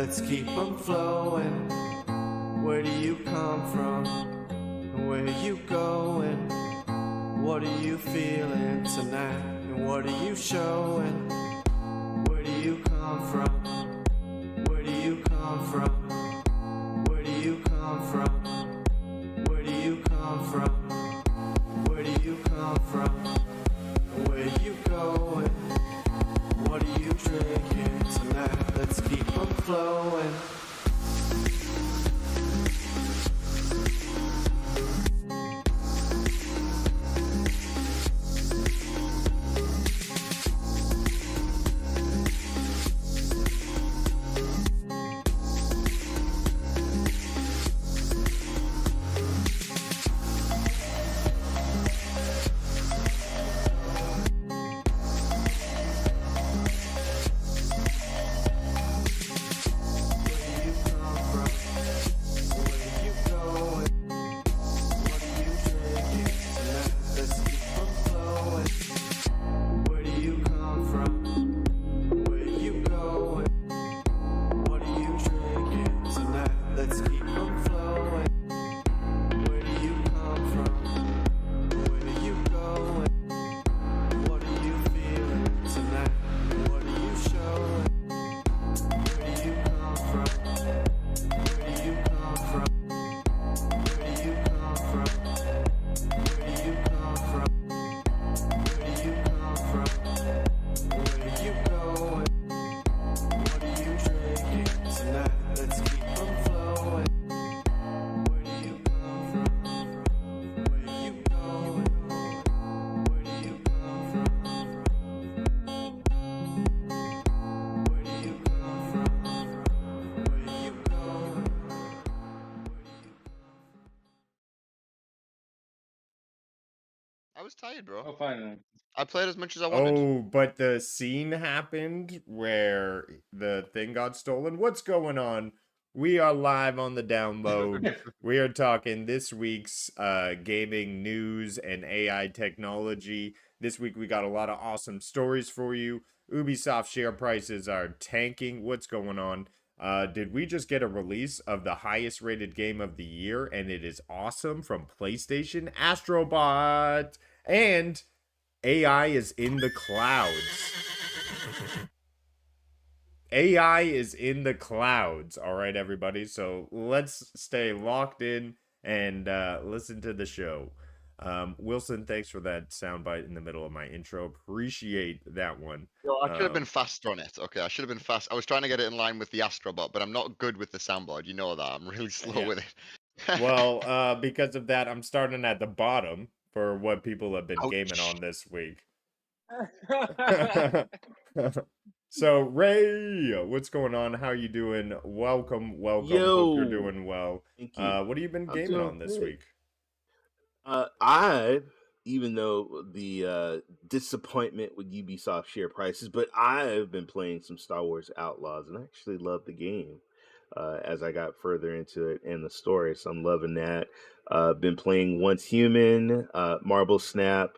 let's keep them flowing. Where do you come from? Where you going? What are you feeling tonight? And what are you showing? Where do you come from? Where do you come from? Where do you come from? Where do you come from? Where do you come from? Where you going? What are you drinking tonight? Let's keep them flowing. I was tired, bro. Oh, finally. I played as much as I wanted. Oh, but the scene happened where the thing got stolen. What's going on? We are live on the download. We are talking this week's gaming news and AI technology. This week we got a lot of awesome stories for you. Ubisoft share prices are tanking. What's going on? Did we just get a release of the highest rated game of the year, and it is awesome, from PlayStation? AstroBot! And AI is in the clouds. AI is in the clouds. All right, everybody. So let's stay locked in and listen to the show. Wilson, thanks for that soundbite in the middle of my intro. Appreciate that one. Yo, I should have been faster on it. Okay, I should have been fast. I was trying to get it in line with the AstroBot, but I'm not good with the soundboard. You know that. I'm really slow with it. Well, because of that, I'm starting at the bottom for what people have been gaming Ouch. on this week. So Ray, what's going on? How you doing? Welcome. Hope you're Yo, doing well. thank you. What have you been I'm gaming doing on this great. week? Even though the disappointment with Ubisoft share prices, but I've been playing some Star Wars Outlaws and I actually love the game as I got further into it and the story. So I'm loving that. Been playing Once Human, Marble Snap,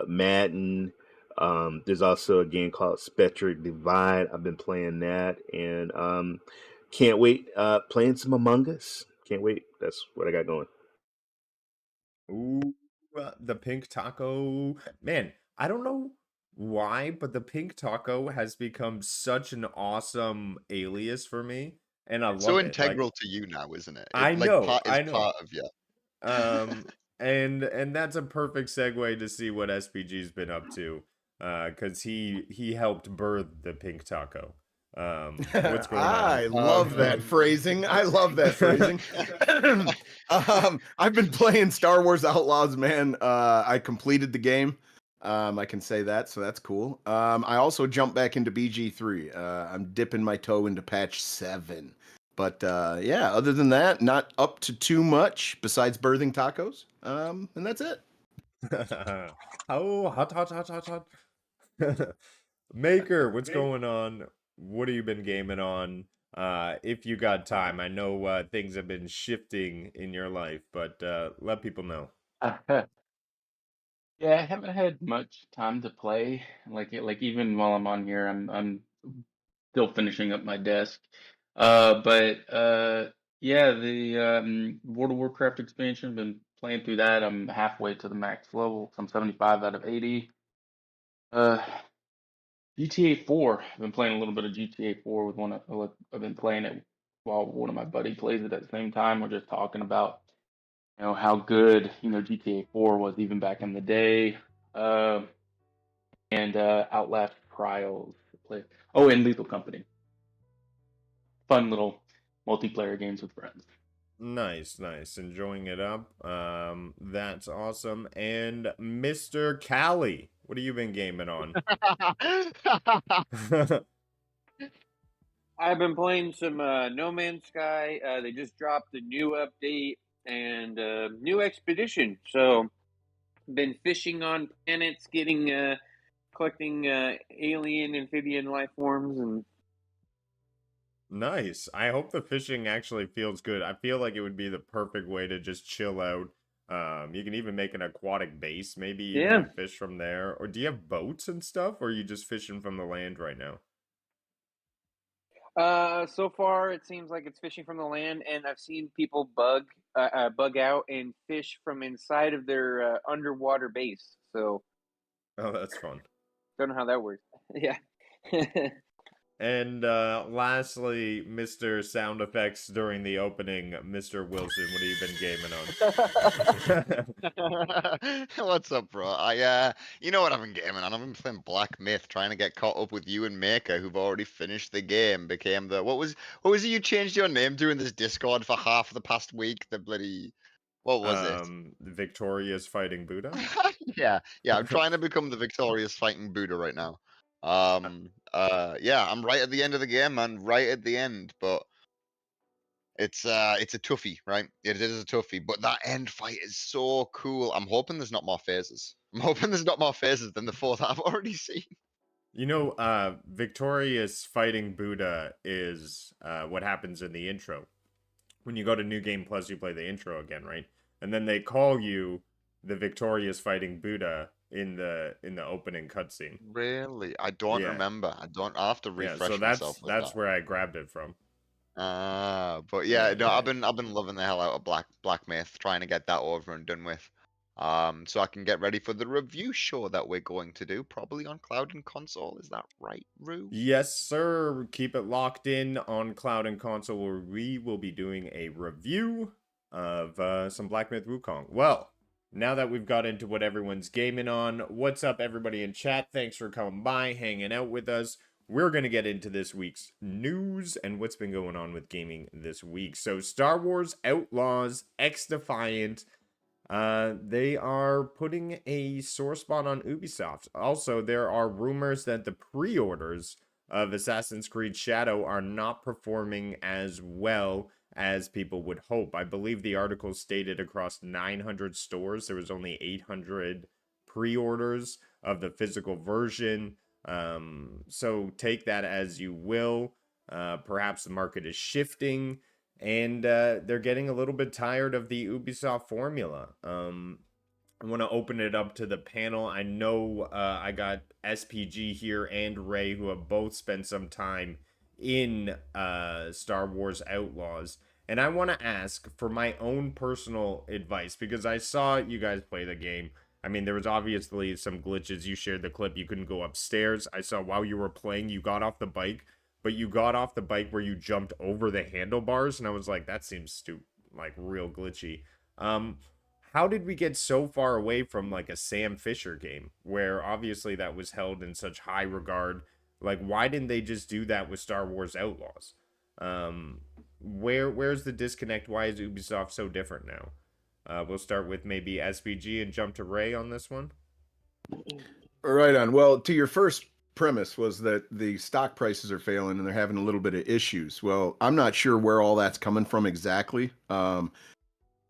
Madden. There's also a game called Spectric Divide. I've been playing that and can't wait. Playing some Among Us. Can't wait. That's what I got going. Ooh, the pink taco. Man, I don't know why, but the pink taco has become such an awesome alias for me, and I It's so love it. Like, integral to you now, isn't it? I It like know, part is I know. part of you. And that's a perfect segue to see what SPG's been up to, because he helped birth the pink taco. What's going on? I love that phrasing. I love that phrasing. I've been playing Star Wars Outlaws, man. I completed the game. I can say that, so that's cool. I also jumped back into BG3. I'm dipping my toe into patch 7. But yeah, other than that, not up to too much besides birthing tacos. And that's it. Oh, hot. Maker, what's going on? What have you been gaming on? If you got time, I know things have been shifting in your life, but let people know. Yeah, I haven't had much time to play. Like even while I'm on here, I'm still finishing up my desk. Yeah, the World of Warcraft expansion, been playing through that. I'm halfway to the max level. So I'm 75 out of 80. Uh, GTA 4. I've been playing a little bit of GTA 4 with I've been playing it while one of my buddy plays it at the same time. We're just talking about how good GTA 4 was even back in the day. Uh, and Outlast Trials. Play. Oh, and Lethal Company. Fun little multiplayer games with friends. Nice, nice. Enjoying it up. That's awesome. And Mr. Callie, what have you been gaming on? I've been playing some No Man's Sky. They just dropped a new update and new expedition. So, been fishing on planets, collecting alien amphibian life forms, and Nice. I hope the fishing actually feels good. I feel like it would be the perfect way to just chill out. You can even make an aquatic base, maybe even yeah. fish from there. Or do you have boats and stuff, or are you just fishing from the land right now? So far it seems like it's fishing from the land, and I've seen people bug out and fish from inside of their underwater base. So Oh, that's fun. don't know how that works. Yeah. And lastly, Mr. Sound Effects during the opening, Mr. Wilson, what have you been gaming on? What's up, bro? You know what I've been gaming on? I've been playing Black Myth, trying to get caught up with you and Maker, who've already finished the game. Became the what was it? You changed your name during this Discord for half of the past week. The bloody what was it? Victoria's fighting Buddha? Yeah, I'm trying to become the victorious fighting Buddha right now. Yeah, I'm right at the end of the game, man. Right at the end, but it's a toughie, right? It is a toughie, but that end fight is so cool. I'm hoping there's not more phases. I'm hoping there's not more phases than the four that I've already seen. Victorious fighting Buddha is what happens in the intro. When you go to New Game Plus, you play the intro again, right? And then they call you the Victorious fighting Buddha in the opening cutscene. Really? I don't remember. I have to refresh so myself. That's where I grabbed it from. But yeah, no, I've been loving the hell out of Black Myth, trying to get that over and done with. So I can get ready for the review show that we're going to do, probably on Cloud&Console. Is that right, Rue? Yes, sir. Keep it locked in on Cloud&Console, where we will be doing a review of some Black Myth WuKong. Well, now that we've got into what everyone's gaming on, what's up, everybody in chat? Thanks for coming by, hanging out with us. We're going to get into this week's news and what's been going on with gaming this week. So, Star Wars Outlaws, X-Defiant, they are putting a sore spot on Ubisoft. Also, there are rumors that the pre-orders of Assassin's Creed Shadow are not performing as well as people would hope. I believe the article stated across 900 stores, there was only 800 pre-orders of the physical version. So take that as you will. Perhaps the market is shifting, and they're getting a little bit tired of the Ubisoft formula. I want to open it up to the panel. I know I got SPG here and Ray, who have both spent some time in Star Wars Outlaws. And I want to ask for my own personal advice, because I saw you guys play the game. I mean, there was obviously some glitches. You shared the clip. You couldn't go upstairs. I saw while you were playing, you got off the bike, but you got off the bike where you jumped over the handlebars. And I was like, that seems stupid, like real glitchy. How did we get so far away from like a Sam Fisher game, where obviously that was held in such high regard? Like, why didn't they just do that with Star Wars Outlaws? Where's the disconnect? Why is Ubisoft so different now? We'll start with maybe SPG and jump to Ray on this one. Right on. Well, to your first premise was that the stock prices are failing and they're having a little bit of issues. Well, I'm not sure where all that's coming from exactly.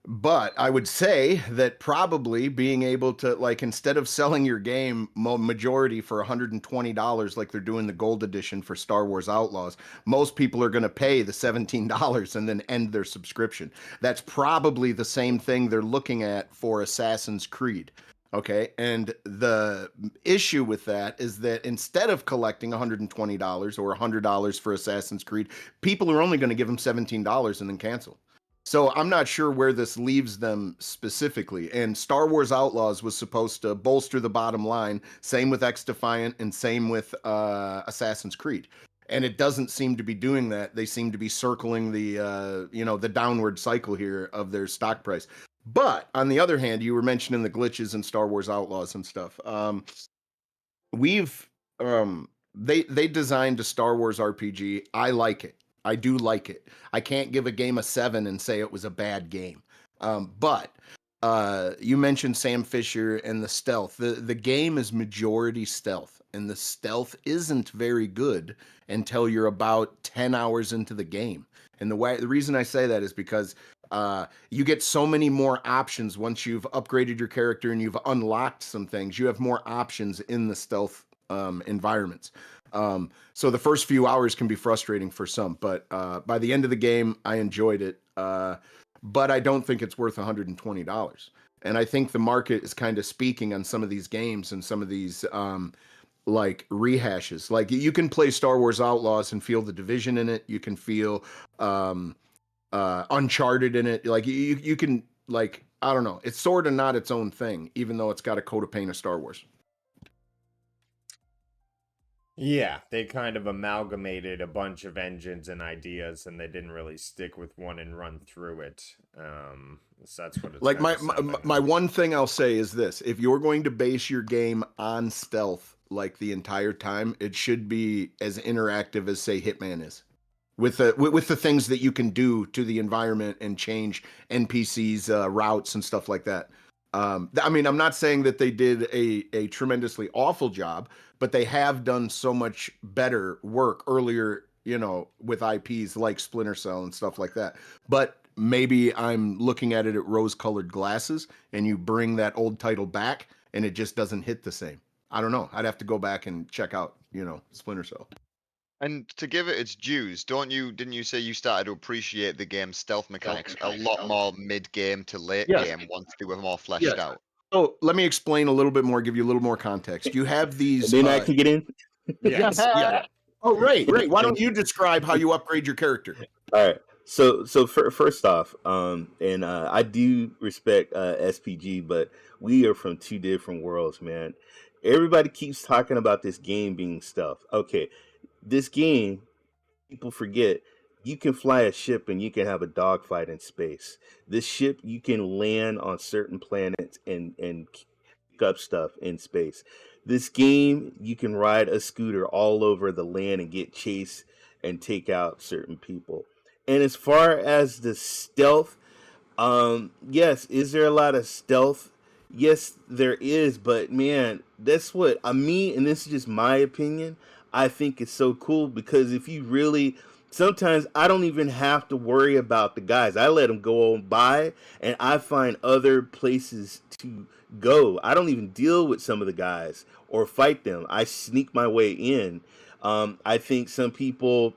But I would say that probably being able to, like, instead of selling your game majority for $120 like they're doing the gold edition for Star Wars Outlaws, most people are going to pay the $17 and then end their subscription. That's probably the same thing they're looking at for Assassin's Creed. Okay. And the issue with that is that instead of collecting $120 or $100 for Assassin's Creed, people are only going to give them $17 and then cancel. So I'm not sure where this leaves them specifically. And Star Wars Outlaws was supposed to bolster the bottom line. Same with X Defiant and same with Assassin's Creed. And it doesn't seem to be doing that. They seem to be circling the the downward cycle here of their stock price. But on the other hand, you were mentioning the glitches in Star Wars Outlaws and stuff. We've they designed a Star Wars RPG. I like it. I do like it. I can't give a game a 7 and say it was a bad game. But you mentioned Sam Fisher and the stealth. The game is majority stealth, and the stealth isn't very good until you're about 10 hours into the game. And the reason I say that is because you get so many more options once you've upgraded your character and you've unlocked some things. You have more options in the stealth environments. So the first few hours can be frustrating for some, but by the end of the game, I enjoyed it. But I don't think it's worth $120. And I think the market is kind of speaking on some of these games and some of these like rehashes. Like you can play Star Wars Outlaws and feel the Division in it. You can feel Uncharted in it. Like you can, like, I don't know. It's sort of not its own thing, even though it's got a coat of paint of Star Wars. Yeah, they kind of amalgamated a bunch of engines and ideas, and they didn't really stick with one and run through it. So that's what it's like. kind My one thing I'll say is this: if you're going to base your game on stealth like the entire time, it should be as interactive as, say, Hitman is, with the things that you can do to the environment and change NPCs routes and stuff like that. I mean, I'm not saying that they did a tremendously awful job, but they have done so much better work earlier, with IPs like Splinter Cell and stuff like that. But maybe I'm looking at it at rose-colored glasses, and you bring that old title back, and it just doesn't hit the same. I don't know. I'd have to go back and check out, Splinter Cell. And to give it its dues, didn't you say you started to appreciate the game's stealth mechanics a lot more mid-game to late game once they were more fleshed out? So let me explain a little bit more, give you a little more context. You have these... Then I can get in? Yes, yeah. Oh, right. Why don't you describe how you upgrade your character? All right. So first off, and I do respect SPG, but we are from two different worlds, man. Everybody keeps talking about this game being stealth. Okay, this game, people forget, you can fly a ship and you can have a dogfight in space. This ship, you can land on certain planets and pick up stuff in space. This game, you can ride a scooter all over the land and get chased and take out certain people. And as far as the stealth, yes, is there a lot of stealth? Yes, there is, but man, that's what I mean, and this is just my opinion. I think it's so cool because if you really, sometimes I don't even have to worry about the guys. I let them go on by, and I find other places to go. I don't even deal with some of the guys or fight them. I sneak my way in. I think some people,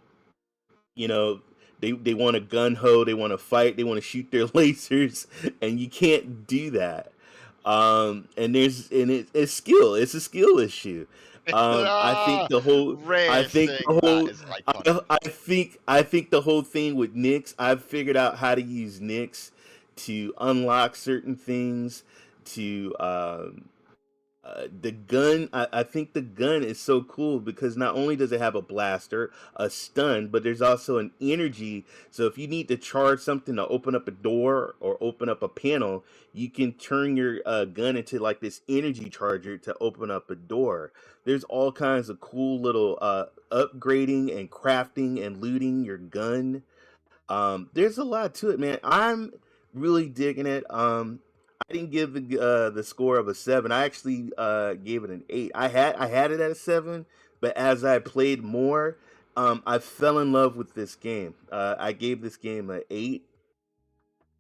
you know, they want to gun ho, they want to fight, they want to shoot their lasers, and you can't do that. It's skill. It's a skill issue. I think the whole I think the whole thing with Nyx, I've figured out how to use Nyx to unlock certain things, to the gun. I think the gun is so cool because not only does it have a blaster, a stun, but there's also an energy. So if you need to charge something to open up a door or open up a panel, you can turn your gun into like this energy charger to open up a door. There's all kinds of cool little upgrading and crafting and looting your gun. There's a lot to it, man. I'm really digging it. I didn't give the score of a 7. I actually gave it an 8. I had it at a 7, but as I played more, I fell in love with this game. I gave this game an 8,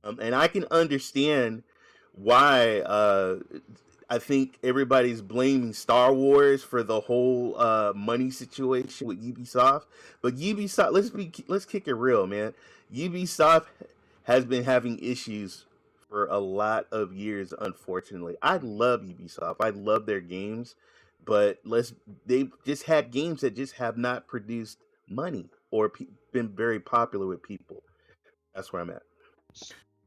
and I can understand why. I think everybody's blaming Star Wars for the whole money situation with Ubisoft, but Ubisoft, let's kick it real, man. Ubisoft has been having issues for a lot of years, unfortunately. I love Ubisoft. I love their games, but they've just had games that just have not produced money or been very popular with people. That's where I'm at.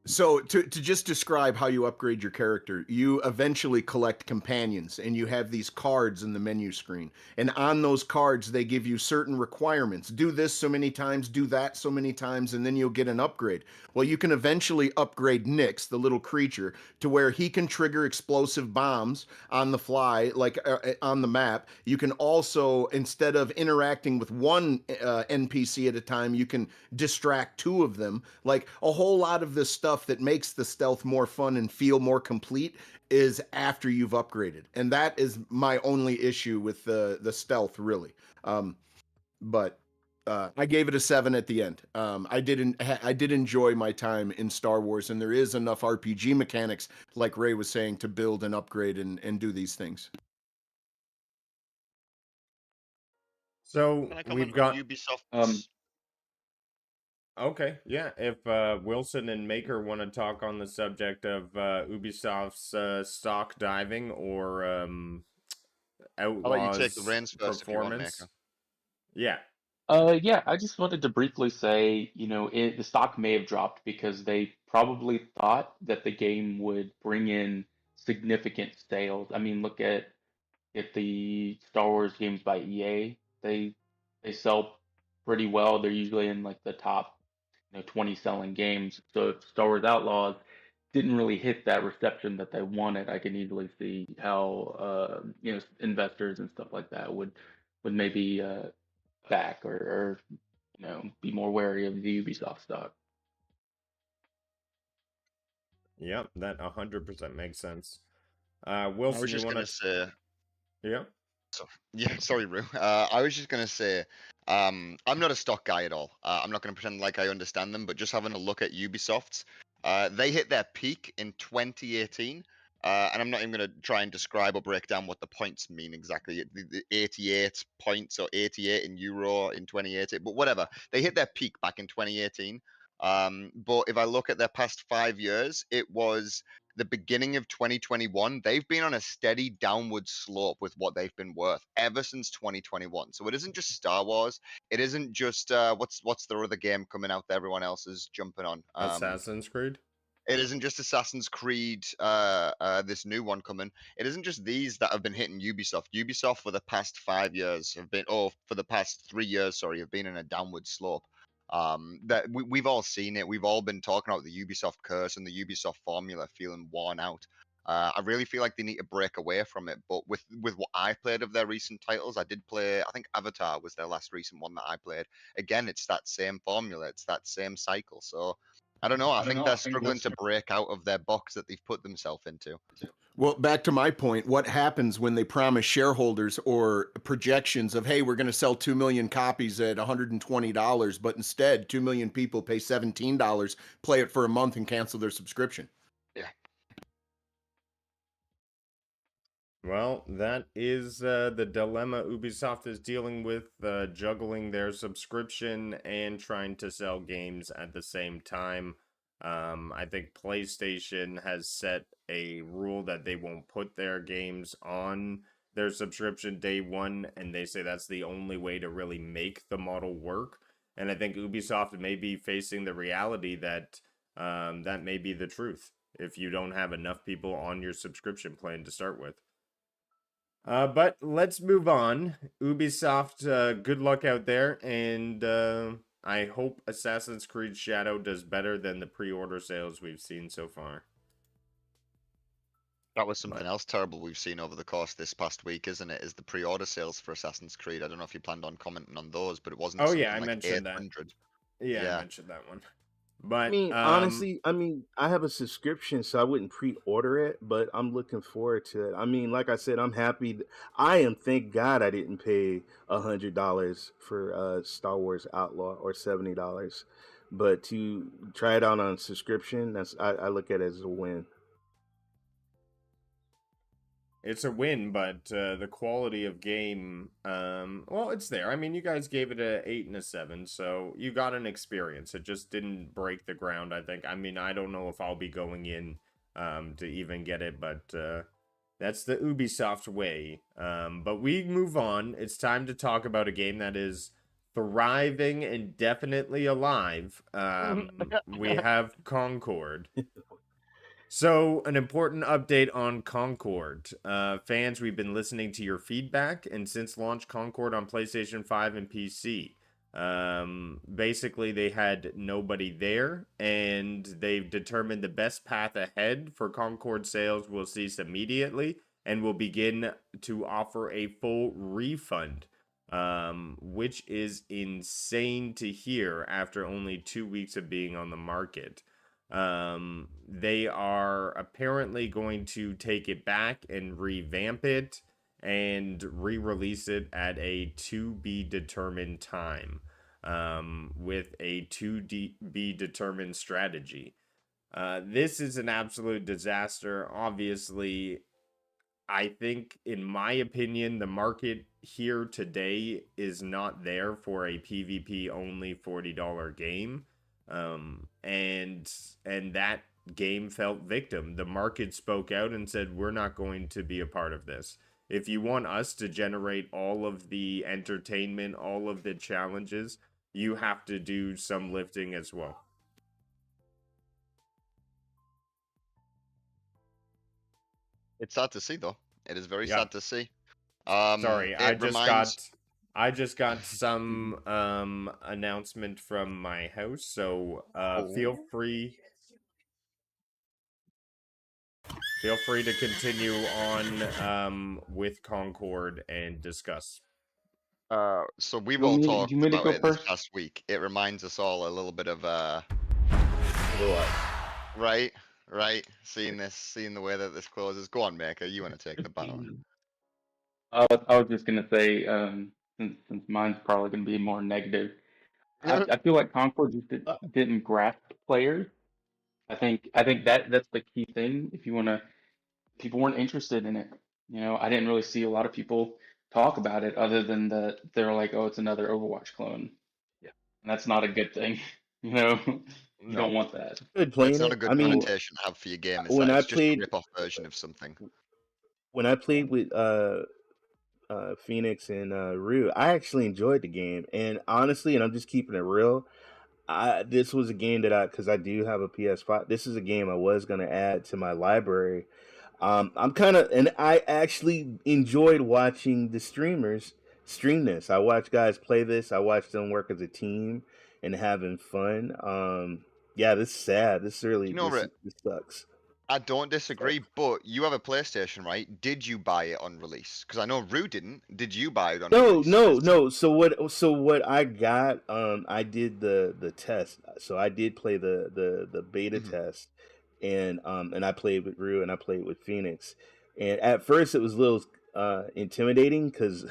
So to just describe how you upgrade your character, you eventually collect companions and you have these cards in the menu screen. And on those cards they give you certain requirements. Do this so many times, do that so many times, and then you'll get an upgrade. Well, you can eventually upgrade Nyx, the little creature, to where he can trigger explosive bombs on the fly, like on the map. You can also, instead of interacting with one NPC at a time, you can distract two of them. Like a whole lot of this stuff that makes the stealth more fun and feel more complete is after you've upgraded, and that is my only issue with the stealth, really. But I gave it a 7 at the end. I did enjoy my time in Star Wars, and there is enough RPG mechanics, like Ray was saying, to build and upgrade and do these things. So Can I we've comment got on Ubisoft's? okay, yeah. If Wilson and Maker want to talk on the subject of Ubisoft's stock diving or I'll let you take the Outlaws reins first if you want, performance, Maker. yeah, Yeah, I just wanted to briefly say, the stock may have dropped because they probably thought that the game would bring in significant sales. I mean, look at the Star Wars games by EA. They sell pretty well. They're usually in like the top, 20 selling games. So if Star Wars Outlaws didn't really hit that reception that they wanted, I can easily see how investors and stuff like that would maybe back or be more wary of the Ubisoft stock. yep, that 100% makes sense. I Wilson, was you just want gonna to? say, Yeah. yeah, sorry, Rue. I was just gonna say, I'm not a stock guy at all. I'm not gonna pretend like I understand them, but just having a look at Ubisoft's, they hit their peak in 2018. And I'm not even going to try and describe or break down what the points mean exactly. The 88 points or 88 in euro in 2018, but whatever. They hit their peak back in 2018. But if I look at their past 5 years, it was the beginning of 2021. They've been on a steady downward slope with what they've been worth ever since 2021. So it isn't just Star Wars. It isn't just what's the other game coming out that everyone else is jumping on. Assassin's Creed. It isn't just Assassin's Creed, this new one coming. It isn't just these that have been hitting Ubisoft. Ubisoft for the past 5 years have been, or for the past 3 years, sorry, have been in a downward slope. That we've all seen it. We've all been talking about the Ubisoft curse and the Ubisoft formula feeling worn out. I really feel like they need to break away from it. But with what I played of their recent titles, I did play. I think Avatar was their last recent one that I played. Again, it's that same formula. It's that same cycle. So I don't know. I think they're struggling to break out of their box that they've put themselves into. Well, back to my point, what happens when they promise shareholders or projections of, hey, we're going to sell 2 million copies at $120, but instead 2 million people pay $17, play it for a month and cancel their subscription? Yeah. Well, that is the dilemma Ubisoft is dealing with, juggling their subscription and trying to sell games at the same time. I think PlayStation has set a rule that they won't put their games on their subscription day one, and they say that's the only way to really make the model work. And I think Ubisoft may be facing the reality that that may be the truth if you don't have enough people on your subscription plan to start with. But let's move on. Ubisoft, good luck out there, and I hope Assassin's Creed Shadow does better than the pre-order sales we've seen so far. That was something else terrible we've seen over the course this past week, isn't it? Is the pre-order sales for Assassin's Creed. I don't know if you planned on commenting on those, but it wasn't Oh something yeah, I like mentioned that. 800. Yeah, I Yeah. mentioned that one. But Honestly, I have a subscription, so I wouldn't pre-order it, but I'm looking forward to it. Like I said, I'm happy. I am, thank God I didn't pay $100 for Star Wars Outlaw or $70, but to try it out on subscription, I look at it as a win. it's a win, but the quality of game, well, it's there. I mean, you guys gave it a 8 and a 7, so you got an experience. It just didn't break the ground, I think. I mean, I don't know if I'll be going in to even get it, but that's the Ubisoft way. But we move on. It's time to talk about a game that is thriving and definitely alive. We have Concord. So, an important update on Concord. Fans, we've been listening to your feedback, and since launch Concord on PlayStation 5 and PC, basically they had nobody there, and they've determined the best path ahead for Concord sales will cease immediately and will begin to offer a full refund, which is insane to hear after only 2 weeks of being on the market. They are apparently going to take it back and revamp it and re-release it at a to be determined time, with a to be determined strategy. This is an absolute disaster. Obviously, I think, in my opinion, the market here today is not there for a PvP only $40 game. And that game felt victim. The market spoke out and said, we're not going to be a part of this. If you want us to generate all of the entertainment, all of the challenges, you have to do some lifting as well. It's sad to see, though. It is very Yeah. sad to see. Sorry, I it just reminds. got some announcement from my house, so feel free to continue on with Concord and discuss. So we've You all want me to, do talked you want me to about go it this first? past week. It reminds us all a little bit of Overwatch. right. Seeing the way that this closes. Go on, Maker. You want to take the baton? I was just gonna say, since mine's probably gonna be more negative, I feel like Concord just didn't grasp players. I think that's the key thing. People weren't interested in it. I didn't really see a lot of people talk about it other than that they're like, oh, it's another Overwatch clone. Yeah. And that's not a good thing. You No. don't want that. Good It's playing not a it. good I mean, connotation to have for your game. Is when that I it's just a played rip-off version of something. with Phoenix and Rue, I actually enjoyed the game. And honestly, and I'm just keeping it real, this was a game that because I do have a PS5. This is a game I was going to add to my library. I'm kind of, and I actually enjoyed watching the streamers stream this. I watch guys play this. I watch them work as a team and having fun. Yeah, this is sad. This really You know, Rick, this sucks. I don't disagree, but you have a PlayStation, right? Did you buy it on release? Because I know Rue didn't. Did you buy it on No, release? no. So what I got, I did the test. So I did play the beta Mhm. test, and I played with Rue and I played with Phoenix. And at first it was a little intimidating because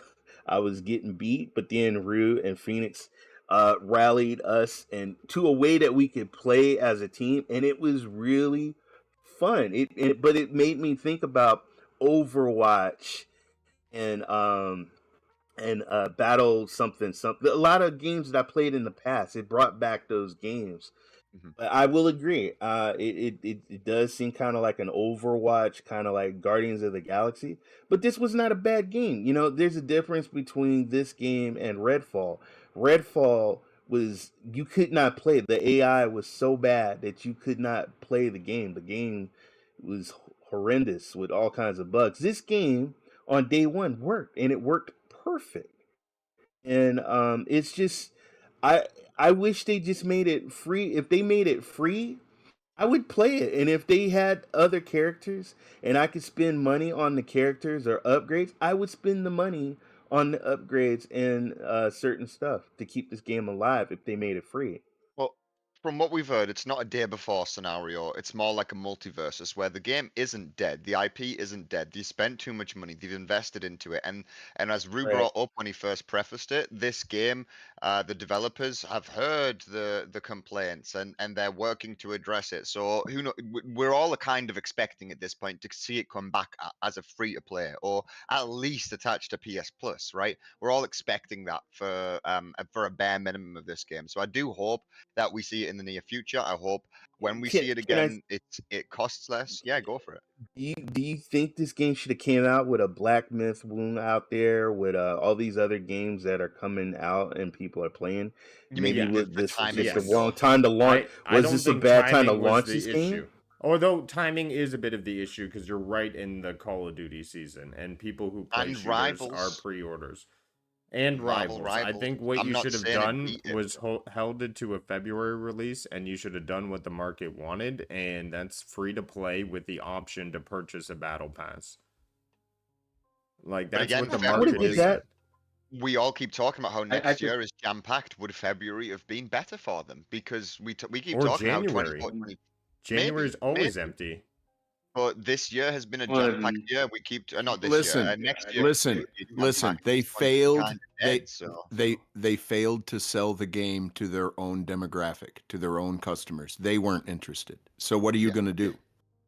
I was getting beat, but then Rue and Phoenix rallied us and to a way that we could play as a team, and it was really fun. But it made me think about Overwatch and battle something. A lot of games that I played in the past, it brought back those games. Mhm. But I will agree, it does seem kind of like an Overwatch, kind of like Guardians of the Galaxy, but this was not a bad game. There's a difference between this game and Redfall was, you could not play. The AI was so bad that you could not play the game was horrendous with all kinds of bugs. This game on day one worked, and it worked perfect. And it's just, I I wish they just made it free. If they made it free, I would play it. And if they had other characters and I could spend money on the characters or upgrades, I would spend the money on the upgrades and certain stuff to keep this game alive if they made it free. Well, from what we've heard, it's not a day before scenario. It's more like a multiversus where the game isn't dead, the IP isn't dead. They spent too much money, they've invested into it, and as Rue Right. brought up when he first prefaced it, this game, the developers have heard the complaints and they're working to address it. So who know, we're all kind of expecting at this point to see it come back as a free to play or at least attached to PS Plus, right? We're all expecting that for a bare minimum of this game. So I do hope that we see it in the near future. I hope when we see it Can I again, it costs less. Yeah, go for it. do you think this game should have came out with a Black Myth Wound out there with all these other games that are coming out and people are playing? You mean Maybe Yeah. this the was timing just the Yes. wrong time to launch. I Was don't this a think bad time to timing was launch the this issue. game? Although timing is a bit of the issue because you're right in the Call of Duty season, and people who play And shooters are Rivals. pre-orders. And Marvel Rivals. I Rivals. think what I'm you not should have saying it done beat it, was held it to a February release, and you should have done what the market wanted, and that's free to play with the option to purchase a battle pass. Like But that's again, what the I would have market did is. that. we all keep talking about how I next think year is jam packed. Would February have been better for them? Because we keep Or talking how January. 2020 January is maybe, always empty. but this year has been a Well, jam packed year. We keep not this Listen, year. Next year, listen, listen. They failed. They failed to sell the game to their own demographic, to their own customers. They weren't interested. So what are you Yeah. going to do?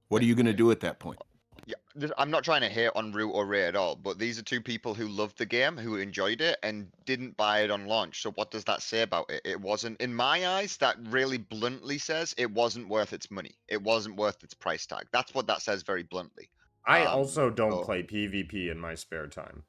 What are you going to do at that point? Yeah, I'm not trying to hate on Root or Ray at all, but these are two people who loved the game, who enjoyed it, and didn't buy it on launch. So what does that say about it? It wasn't, in my eyes, that really bluntly says it wasn't worth its money. It wasn't worth its price tag. That's what that says very bluntly. I also don't so- play PvP in my spare time.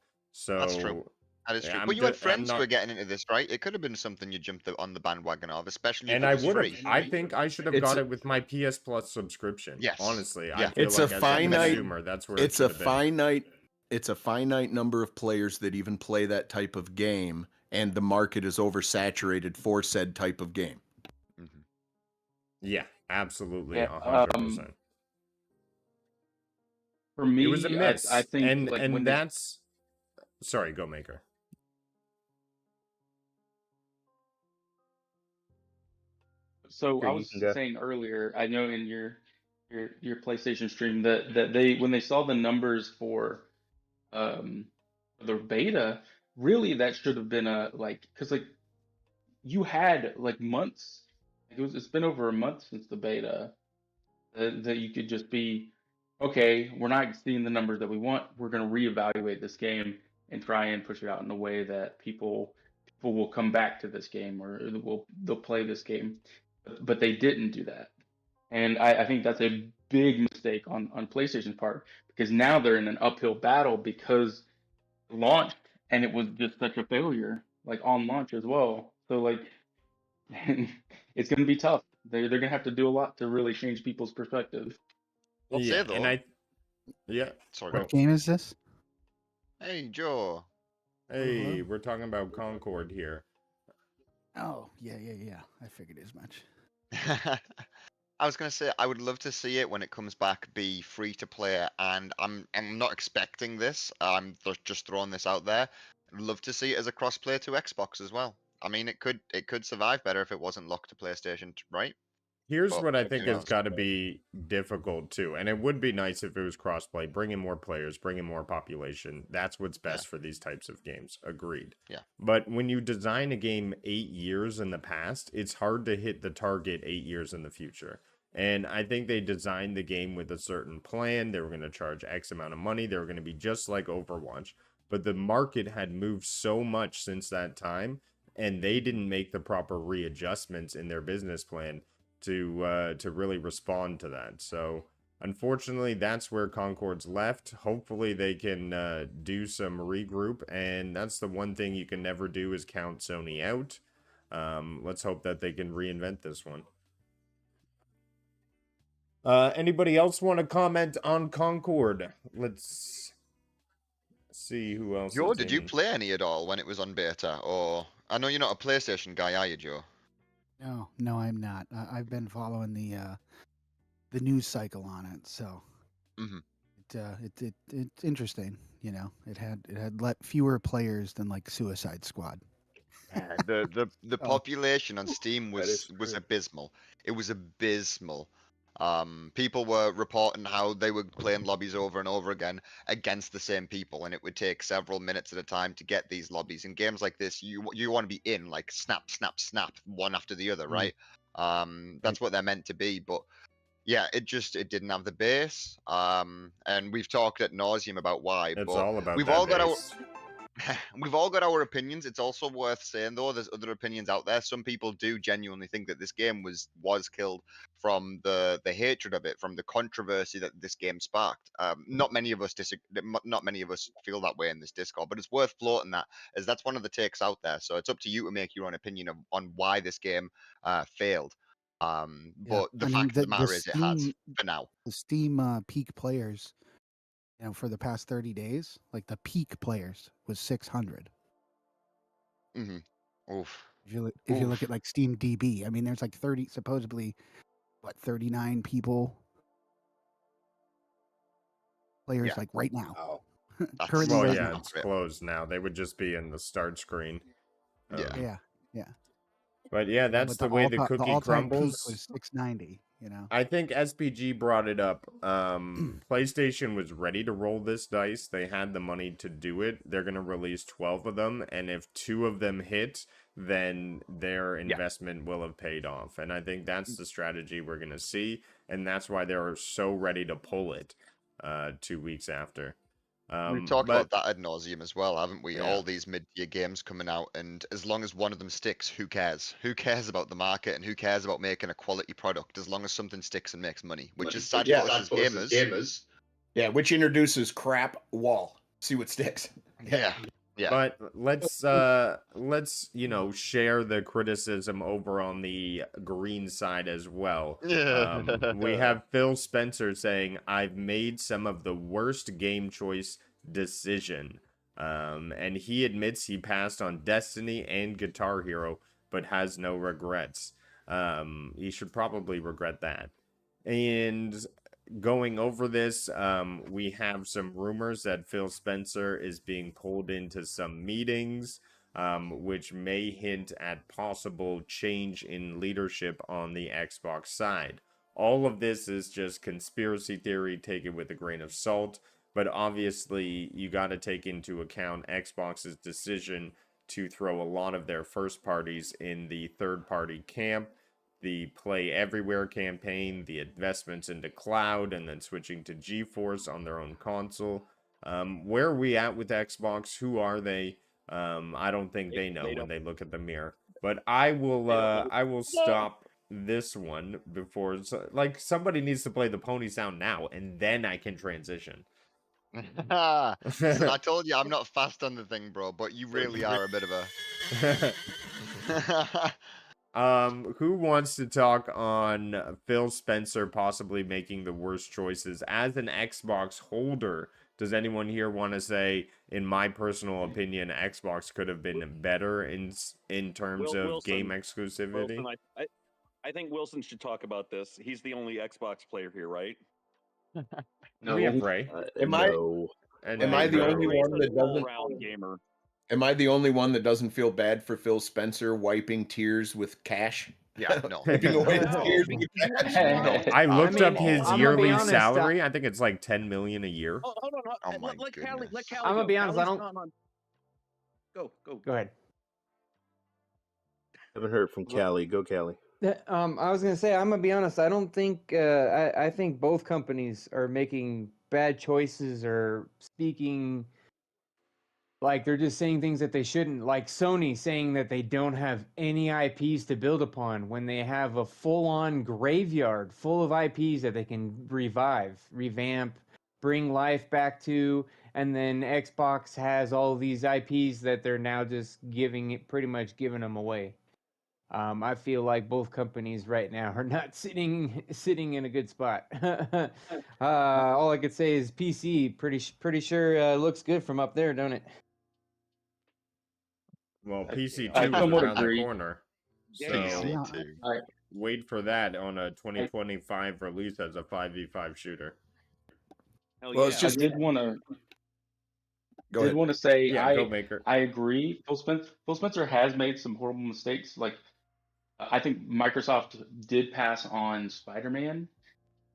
That's true. So That is yeah, true. I'm But you had I'm friends who not- were getting into this, right? It could have been something you jumped on the bandwagon of, especially and if it I was would free. have. I think I should have It's got a- it with my PS Plus subscription. Yes. Honestly, I Yeah. feel It's like a as finite- consumer, that's where It's it a should have been. finite. It's a finite number of players that even play that type of game, and the market is oversaturated for said type of game. Mhm. Yeah, absolutely, Yeah, 100%. for me, It was a miss, I think and like and when that's. Sorry, go Maker. So Sure, I you was can go. saying earlier, I know in your PlayStation stream that they when they saw the numbers for um the beta, really that should have been a like because like you had like months. It's been over a month since the beta that you could just be okay. We're not seeing the numbers that we want. We're going to reevaluate this game and try and push it out in a way that people will come back to this game or they'll play this game. But they didn't do that, and I think that's a big mistake on PlayStation's part because now they're in an uphill battle because it launched and it was just such a failure, like on launch as well. So like, it's going to be tough. They're going to have to do a lot to really change people's perspective. I'll Yeah, say and though. yeah. Sorry. Go. What game is this? Hey, Joe. Hey, we're talking about Concord here. Oh, yeah. I figured as much. I was gonna say I would love to see it when it comes back be free to play, and I'm not expecting this. I'm just throwing this out there. I'd love to see it as a crossplay to Xbox as well. I mean, it could survive better if it wasn't locked to PlayStation, right? Here's But what I who think has knows? got to be difficult too, and it would be nice if it was crossplay, bring in more players, bring in more population. That's what's best for these types of games. Agreed. Yeah. But when you design a game 8 years in the past, it's hard to hit the target 8 years in the future. And I think they designed the game with a certain plan. They were going to charge X amount of money. They were going to be just like Overwatch. But the market had moved so much since that time, and they didn't make the proper readjustments in their business plan to really respond to that. So unfortunately, that's where Concord's left. Hopefully they can do some regroup, and that's the one thing you can never do is count Sony out. Let's hope that they can reinvent this one. Anybody else want to comment on Concord? Let's see who else. Joe, is did you in. play any at all when it was on beta? Or I know you're not a PlayStation guy, are you, Joe? No, I'm not. I've been following the news cycle on it, so Mhm. it's interesting. You know, it had fewer players than like Suicide Squad. Yeah, the Oh. population on Steam That is was true. abysmal. It was abysmal. People were reporting how they were playing lobbies over and over again against the same people, and it would take several minutes at a time to get these lobbies. In games like this, you want to be in like snap, snap, snap, one after the other, right? That's what they're meant to be, but yeah, it didn't have the base. And we've talked at nauseum about why, It's but all about we've that all got our base. we've all got our opinions. It's also worth saying though, there's other opinions out there. Some people do genuinely think that this game was killed from the hatred of it, from the controversy that this game sparked. Not many of us not many of us feel that way in this Discord, but it's worth floating that, as that's one of the takes out there. So it's up to you to make your own opinion on why this game failed. Yeah. But the I mean, fact of the matter is, it has for now. the Steam peak players, for the past 30 days, like the peak players was 600. Oof. If you look at like Steam DB, I mean, there's like 39 people players Yeah. like right now. Wow. Currently, Well, right yeah, now. it's closed now. They would just be in the start screen. Yeah. Yeah. But yeah, that's But the way the the cookie all-time peak crumbles. was 690. I think SPG brought it up. PlayStation was ready to roll this dice. They had the money to do it. They're going to release 12 of them. And if 2 of them hit, then their investment will have paid off. And I think that's the strategy we're going to see. And that's why they're so ready to pull it 2 weeks after. We've talked about that ad nauseum as well, haven't we? Yeah. All these mid-tier games coming out, and as long as one of them sticks, who cares? Who cares about the market, and who cares about making a quality product? As long as something sticks and makes money, which is sad for us as gamers. Yeah, which introduces crap wall. See what sticks. Yeah. But let's share the criticism over on the green side as well. We have Phil Spencer saying, "I've made some of the worst game choice decision." And he admits he passed on Destiny and Guitar Hero, but has no regrets. He should probably regret that. And going over this, we have some rumors that Phil Spencer is being pulled into some meetings, which may hint at possible change in leadership on the Xbox side. All of this is just conspiracy theory, take it with a grain of salt, but obviously you got to take into account Xbox's decision to throw a lot of their first parties in the third party camp, the Play Everywhere campaign, the investments into cloud, and then switching to GeForce on their own console. Where are we at with Xbox? Who are they? I don't think they know when they look at the mirror. But I will stop this one before, like, somebody needs to play the pony sound now, and then I can transition. Listen, I told you I'm not fast on the thing, bro, but you really are a bit of a... Who wants to talk on Phil Spencer possibly making the worst choices as an Xbox holder? Does anyone here want to say, in my personal opinion, Xbox could have been better in terms of game exclusivity? Wilson, I think Wilson should talk about this. He's the only Xbox player here, right? No. We have Ray. Am I the only one that doesn't? All-round gamer. Am I the only one that doesn't feel bad for Phil Spencer wiping tears with cash? Yeah, no. Wiping away his tears with cash. I looked up his I'm gonna be yearly honest, salary. I think it's like 10 million a year. Oh, hold on. Oh my let Callie goodness. go. I'm gonna be honest, I Callie's don't- not on. Go. Go ahead. Haven't heard from Callie. Go, Callie. I was gonna say, I'm gonna be honest. I don't think. I think both companies are making bad choices or speaking like they're just saying things that they shouldn't. Like Sony saying that they don't have any IPs to build upon when they have a full-on graveyard full of IPs that they can revive, revamp, bring life back to. And then Xbox has all these IPs that they're now just pretty much giving them away. I feel like both companies right now are not sitting in a good spot. All I could say is PC pretty sure looks good from up there, don't it? Well, PC2 I is somewhat around the agree. corner. So PC2. wait for that on a 2025 release as a 5v5 shooter. Hell Well, yeah. it's just- I did want to. Go I did ahead. want to say Yeah, go Maker. I agree. Phil Spencer has made some horrible mistakes. Like I think Microsoft did pass on Spider-Man.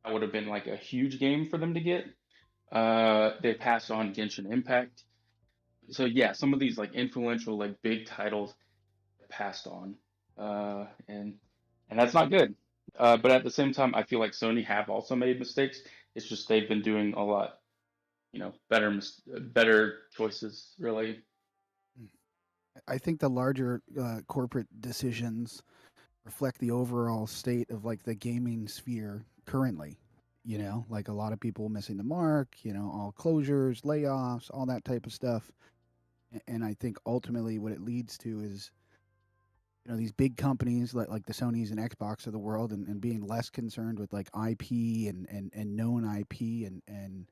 That would have been like a huge game for them to get. They passed on Genshin Impact. So yeah, some of these like influential, like big titles passed on, and that's not good. But at the same time, I feel like Sony have also made mistakes. It's just they've been doing a lot, better choices, really. I think the larger corporate decisions reflect the overall state of like the gaming sphere currently. You know, like a lot of people missing the mark. You know, all closures, layoffs, all that type of stuff. And I think ultimately what it leads to is these big companies like the Sonys and Xbox of the world and being less concerned with like IP and known IP and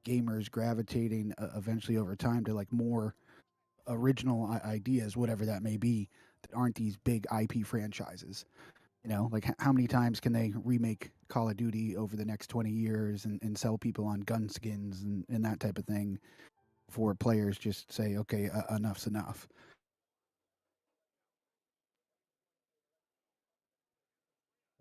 gamers gravitating eventually over time to like more original ideas, whatever that may be, that aren't these big IP franchises. Like how many times can they remake Call of Duty over the next 20 years and sell people on gun skins and that type of thing before players just say, okay, enough's enough.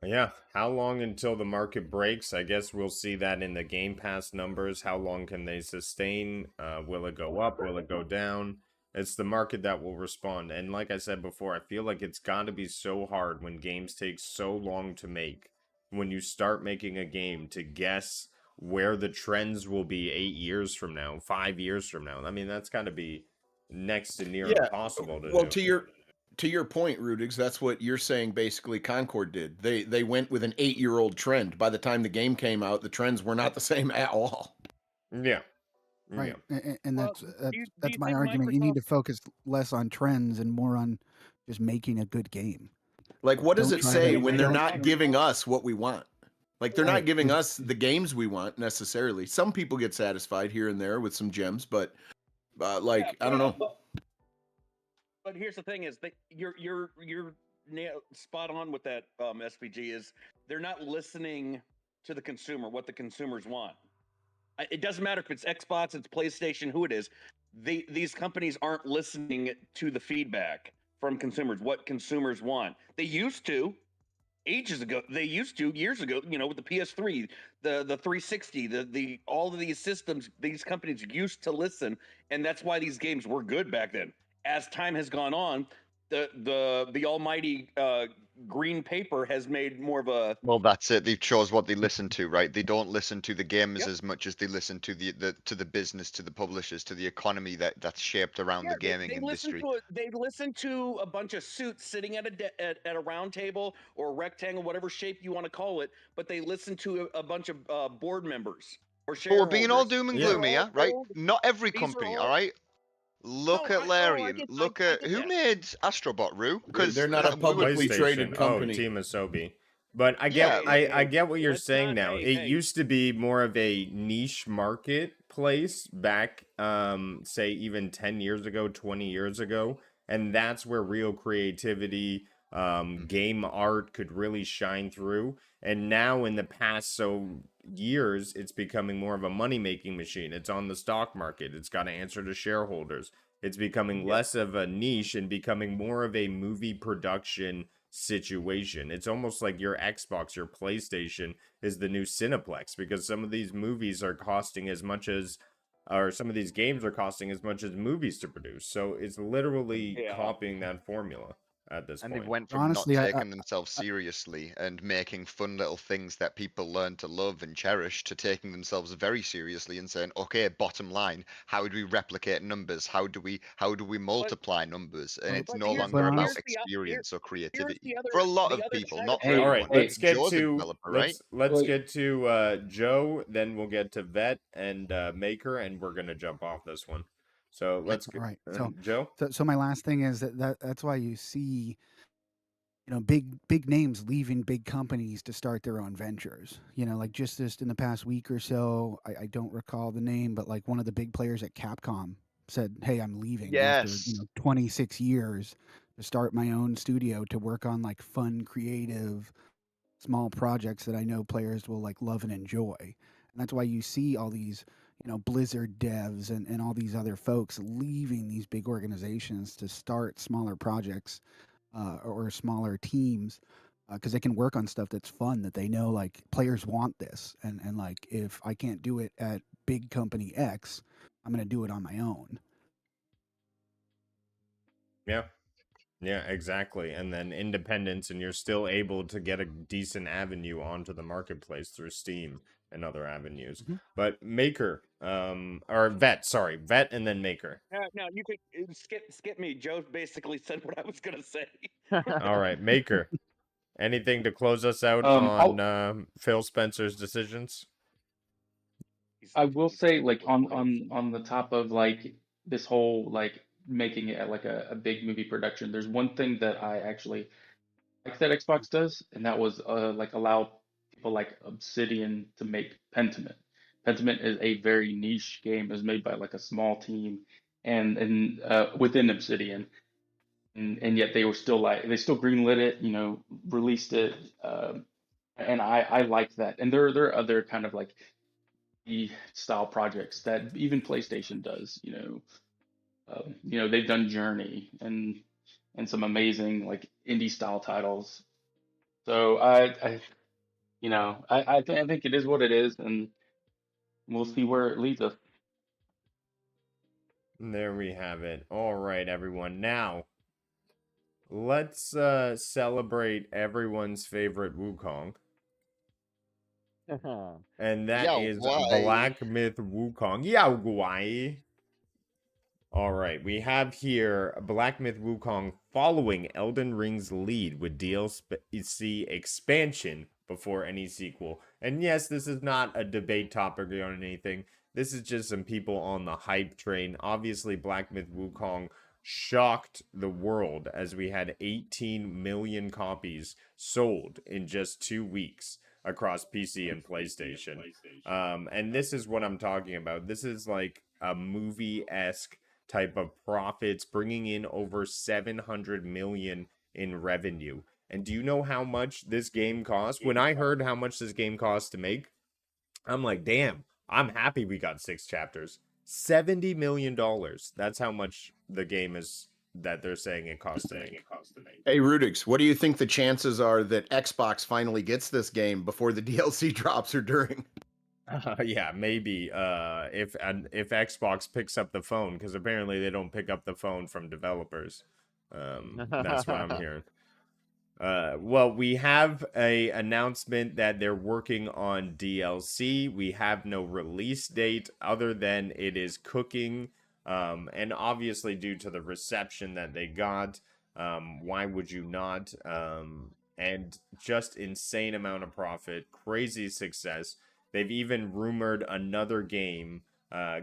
Yeah, how long until the market breaks? I guess we'll see that in the Game Pass numbers. How long can they sustain? Will it go up? Will it go down? It's the market that will respond. And like I said before, I feel like it's got to be so hard when games take so long to make. When you start making a game to guess where the trends will be 8 years from now, 5 years from now. I mean, that's got to be next to near Yeah. impossible to Well, do. to your point, Rudigs, that's what you're saying. Basically, Concord did. They went with an 8-year-old trend. By the time the game came out, the trends were not the same at all. Yeah. Right, Yeah. and Well, that's do you my think argument. You need to Microsoft's focus less on trends and more on just making a good game. Like, what does Don't it try say to when they're don't not giving us what we want? Like, they're not right. giving us the games we want necessarily. Some people get satisfied here and there with some gems, but like, I don't know. But here's the thing: is that you're spot on with that. SPG is they're not listening to the consumer, what the consumers want. It doesn't matter if it's Xbox, it's PlayStation, who it is. These companies aren't listening to the feedback from consumers, what consumers want. They used to ages ago. They used to years ago. With the PS3, the 360, the all of these systems, these companies used to listen, and that's why these games were good back then. As time has gone on, the almighty green paper has made more of a Well, that's it. They chose what they listen to, right? They don't listen to the gamers Yep. as much as they listen to the business, to the publishers, to the economy that's shaped around the gaming industry. They listen to a bunch of suits sitting at at a round table or a rectangle, whatever shape you want to call it, but they listen to a bunch of board members or But we're being all shareholders. doom and These are gloomy, all yeah, right? old. Not every These are company, all all right? Look no. at I Larian. get Look I at get who that. made Astrobot, Rue? Because They're not a we were publicly traded PlayStation. company. Team Asobi. But I Yeah, get like I get what you're let's saying not. now. It used to be more of a niche marketplace back say even 10 years ago, 20 years ago, and that's where real creativity game art could really shine through. And now in the past years, it's becoming more of a money-making machine. It's on the stock market. It's got to answer to shareholders. It's becoming less of a niche and becoming more of a movie production situation. It's almost like your Xbox, your PlayStation is the new Cineplex because some of these movies are costing as much as, or some of these games are costing as much as movies to produce. So it's literally copying that formula at this And point. they've went from Honestly, not taking themselves seriously and making fun little things that people learn to love and cherish to taking themselves very seriously and saying, okay, bottom line, how do we replicate numbers? How do we multiply numbers? And it's no here's longer about honest- experience or creativity. the other- For a lot the of other people, side not of for it. All right, everyone. let's get Joe's a to developer, right? let's get to Joe, then we'll get to Vet and Maker, and we're gonna jump off this one. So let's get right. So Joe. so my last thing is that's why you see big names leaving big companies to start their own ventures. Like just in the past week or so, I don't recall the name, but like one of the big players at Capcom said, "Hey, I'm leaving after Yes. 26 years to start my own studio to work on like fun, creative, small projects that I know players will like love and enjoy." And that's why you see all these Blizzard devs and all these other folks leaving these big organizations to start smaller projects or smaller teams because they can work on stuff that's fun that they know like players want this and like if I can't do it at big company X, I'm gonna do it on my own. Yeah. Yeah, exactly. And then independence, and you're still able to get a decent avenue onto the marketplace through Steam and other avenues. Mhm. But Maker, or Vet, sorry, Vet and then Maker. No, you could skip me. Joe basically said what I was gonna say. All right, Maker. Anything to close us out on Phil Spencer's decisions? I will say, like on the top of like this whole like making it like a big movie production, there's one thing that I actually like that Xbox does, and that was like allow people like Obsidian to make Pentiment. Pentiment is a very niche game. It was made by like a small team, and within Obsidian, and yet they were still like they still greenlit it, released it, and I like that. And there are other kind of like style projects that even PlayStation does. They've done Journey and some amazing like indie style titles. So I think it is what it is, and we'll see where it leads us. There we have it. All right, everyone. Now, let's celebrate everyone's favorite Wukong. And that Yeah, is why? Black Myth Wukong. Yeah, why? All right, we have here Black Myth Wukong following Elden Ring's lead with DLC expansion before any sequel. And yes, this is not a debate topic or anything. This is just some people on the hype train. Obviously, Black Myth Wukong shocked the world as we had 18 million copies sold in just 2 weeks across PC and PlayStation. And this is what I'm talking about. This is like a movie-esque type of profits, bringing in over 700 million in revenue. And do you know how much this game cost? When I heard how much this game cost to make, I'm like, damn, I'm happy we got 6 chapters. $70 million. That's how much the game is that they're saying it costs to make. Hey, Rudix, what do you think the chances are that Xbox finally gets this game before the DLC drops or during? Yeah, maybe if Xbox picks up the phone, because apparently they don't pick up the phone from developers. That's what I'm hearing. Well, we have a announcement that they're working on DLC. We have no release date other than it is cooking. And obviously due to the reception that they got, why would you not? And just insane amount of profit, crazy success. They've even rumored another game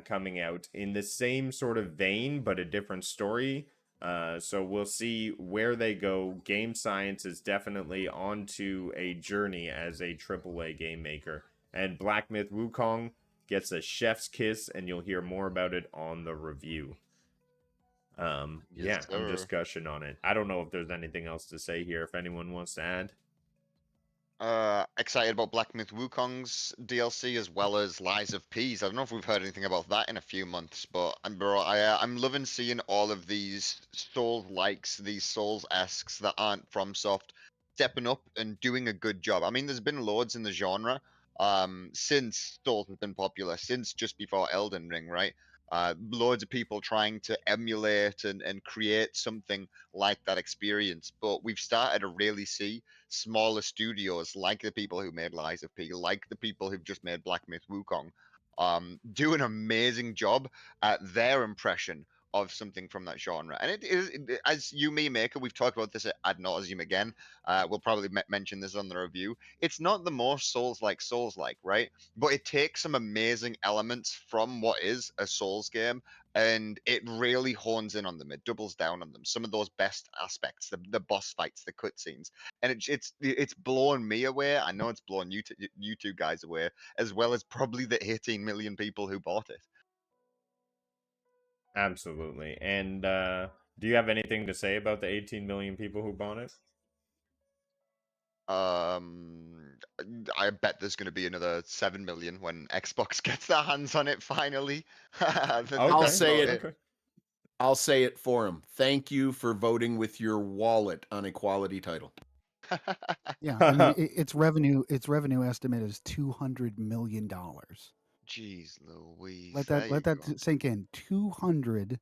coming out in the same sort of vein, but a different story. So we'll see where they go. Game Science is definitely onto a journey as a AAA game maker. And Black Myth Wukong gets a chef's kiss, and you'll hear more about it on the review. Yes, I'm sir. discussion on it. I don't know if there's anything else to say here, if anyone wants to add. Excited about Black Myth Wukong's DLC as well as Lies of Peas. I don't know if we've heard anything about that in a few months, but I'm loving seeing all of these Souls-likes, these Souls-esques that aren't FromSoft stepping up and doing a good job. I mean, there's been loads in the genre since Souls has been popular, since just before Elden Ring, right? Loads of people trying to emulate and create something like that experience, but we've started to really see smaller studios like the people who made Lies of P, like the people who've just made Black Myth Wukong, do an amazing job at their impression of something from that genre. And it is, as you, me, Maker, we've talked about this ad nauseum again. We'll probably mention this on the review. It's not the most Souls-like, right? But it takes some amazing elements from what is a Souls game, and it really hones in on them. It doubles down on them. Some of those best aspects, the boss fights, the cutscenes, and it's blown me away. I know it's blown you two guys away, as well as probably the 18 million people who bought it. Absolutely. And do you have anything to say about the 18 million people who bought it? I bet there's going to be another 7 million when Xbox gets their hands on it finally. I'll That's say about it. Okay. I'll say it for him. Thank you for voting with your wallet on a quality title. Yeah, I mean its revenue estimate is $200 million. Jeez Louise. Let There you that go. sink in. $200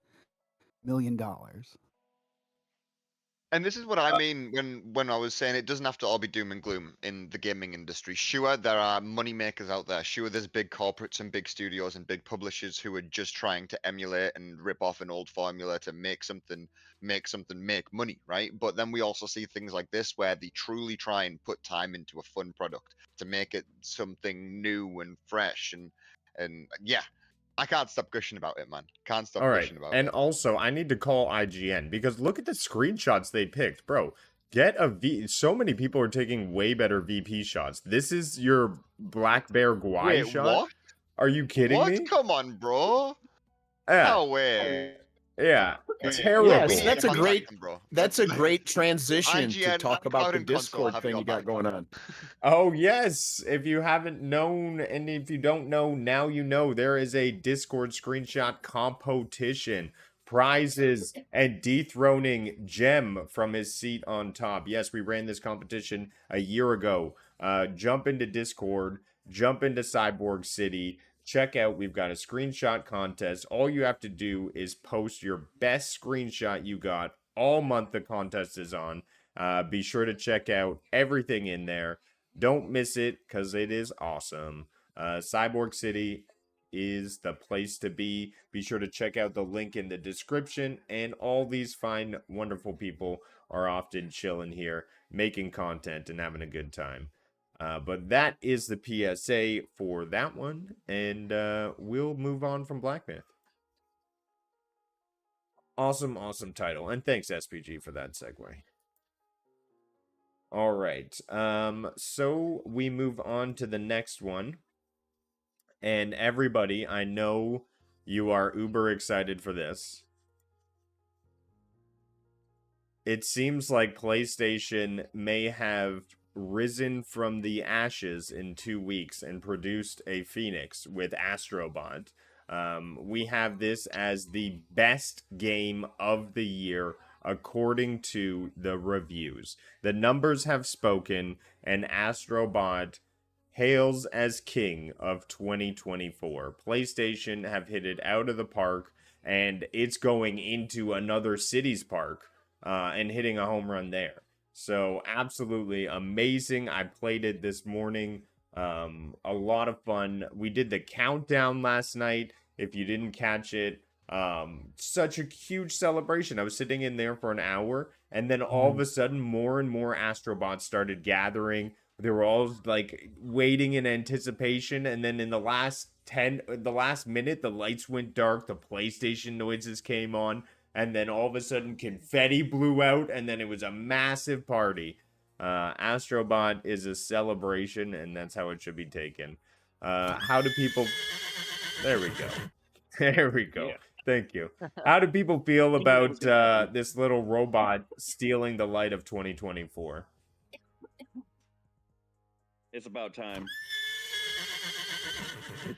million. And this is what I mean when I was saying it doesn't have to all be doom and gloom in the gaming industry. Sure, there are money makers out there. Sure, there's big corporates and big studios and big publishers who are just trying to emulate and rip off an old formula to make money, right? But then we also see things like this where they truly try and put time into a fun product to make it something new and fresh and yeah, I can't stop gushing about it, man. Can't stop All right. gushing about And it. also, I need to call IGN because look at the screenshots they picked, bro. Get a V. So many people are taking way better VP shots. This is your Black Bear Guai Wait, shot? what? Are you kidding What? me? Come on, bro. Yeah. No way. Yeah. Yes, Terrible. We need that's to a contact great them, bro. that's a great transition to IGN, talk about the Cloud&Console Discord have thing your you got back. going on. Oh, yes. If you haven't known, and if you don't know, now you know there is a Discord screenshot competition. Prizes and dethroning Gem from his seat on top. Yes, we ran this competition a year ago. Jump into Discord, jump into Cyborg City. Check out, we've got a screenshot contest. All you have to do is post your best screenshot you got all month the contest is on. Be sure to check out everything in there. Don't miss it because it is awesome. Cyborg City is the place to be. Be sure to check out the link in the description. And all these fine, wonderful people are often chilling here, making content and having a good time. But that is the PSA for that one. And we'll move on from Black Myth. Awesome, awesome title. And thanks, SPG, for that segue. All right. So we move on to the next one. And everybody, I know you are uber excited for this. It seems like PlayStation may have risen from the ashes in 2 weeks and produced a phoenix with AstroBot. We have this as the best game of the year according to the reviews. The numbers have spoken, and AstroBot hails as king of 2024. PlayStation have hit it out of the park, and it's going into another city's park and hitting a home run there. So absolutely amazing. I played it this morning. A lot of fun. We did the countdown last night. If you didn't catch it, such a huge celebration. I was sitting in there for an hour, and then all of a sudden, more and more Astrobots started gathering. They were all like waiting in anticipation, and then in the last minute, the lights went dark. The PlayStation noises came on, and then all of a sudden, confetti blew out, and then it was a massive party. Astrobot is a celebration, and that's how it should be taken. How do people? There we go. There we go. Yeah. Thank you. How do people feel about this little robot stealing the light of 2024? It's about time.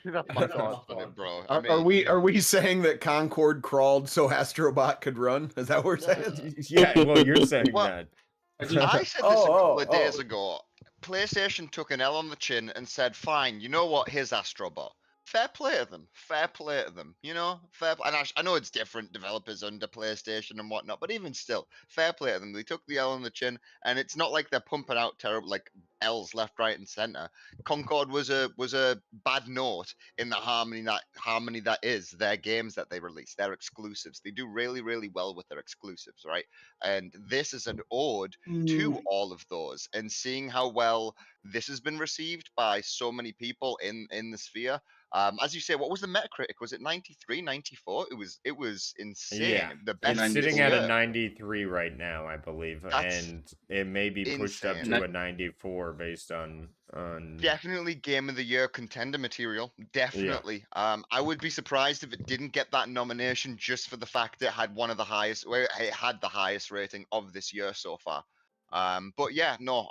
That's my thoughts on it, bro. Are we saying that Concord crawled so Astrobot could run? Is that what we're saying? Yeah, well, you're saying Well, that. I said this a couple of days ago. PlayStation took an L on the chin and said, "Fine, you know what? Here's AstroBot." Fair play to them. Fair play to them. You know, and I know it's different developers under PlayStation and whatnot, but even still, fair play to them. They took the L on the chin, and it's not like they're pumping out terrible like L's left, right, and center. Concord was a bad note in the harmony that is their games that they release, their exclusives. They do really, really well with their exclusives, right? And this is an ode to all of those, and seeing how well this has been received by so many people in the sphere. As you say, what was the Metacritic? Was it 93, 94? It was insane. Yeah, The best it's this sitting at a year. 93 right now, I believe, That's and it may be pushed up insane. to a 94 based on. Definitely game of the year contender material. Definitely. I would be surprised if it didn't get that nomination just for the fact it had it had the highest rating of this year so far. But yeah, no.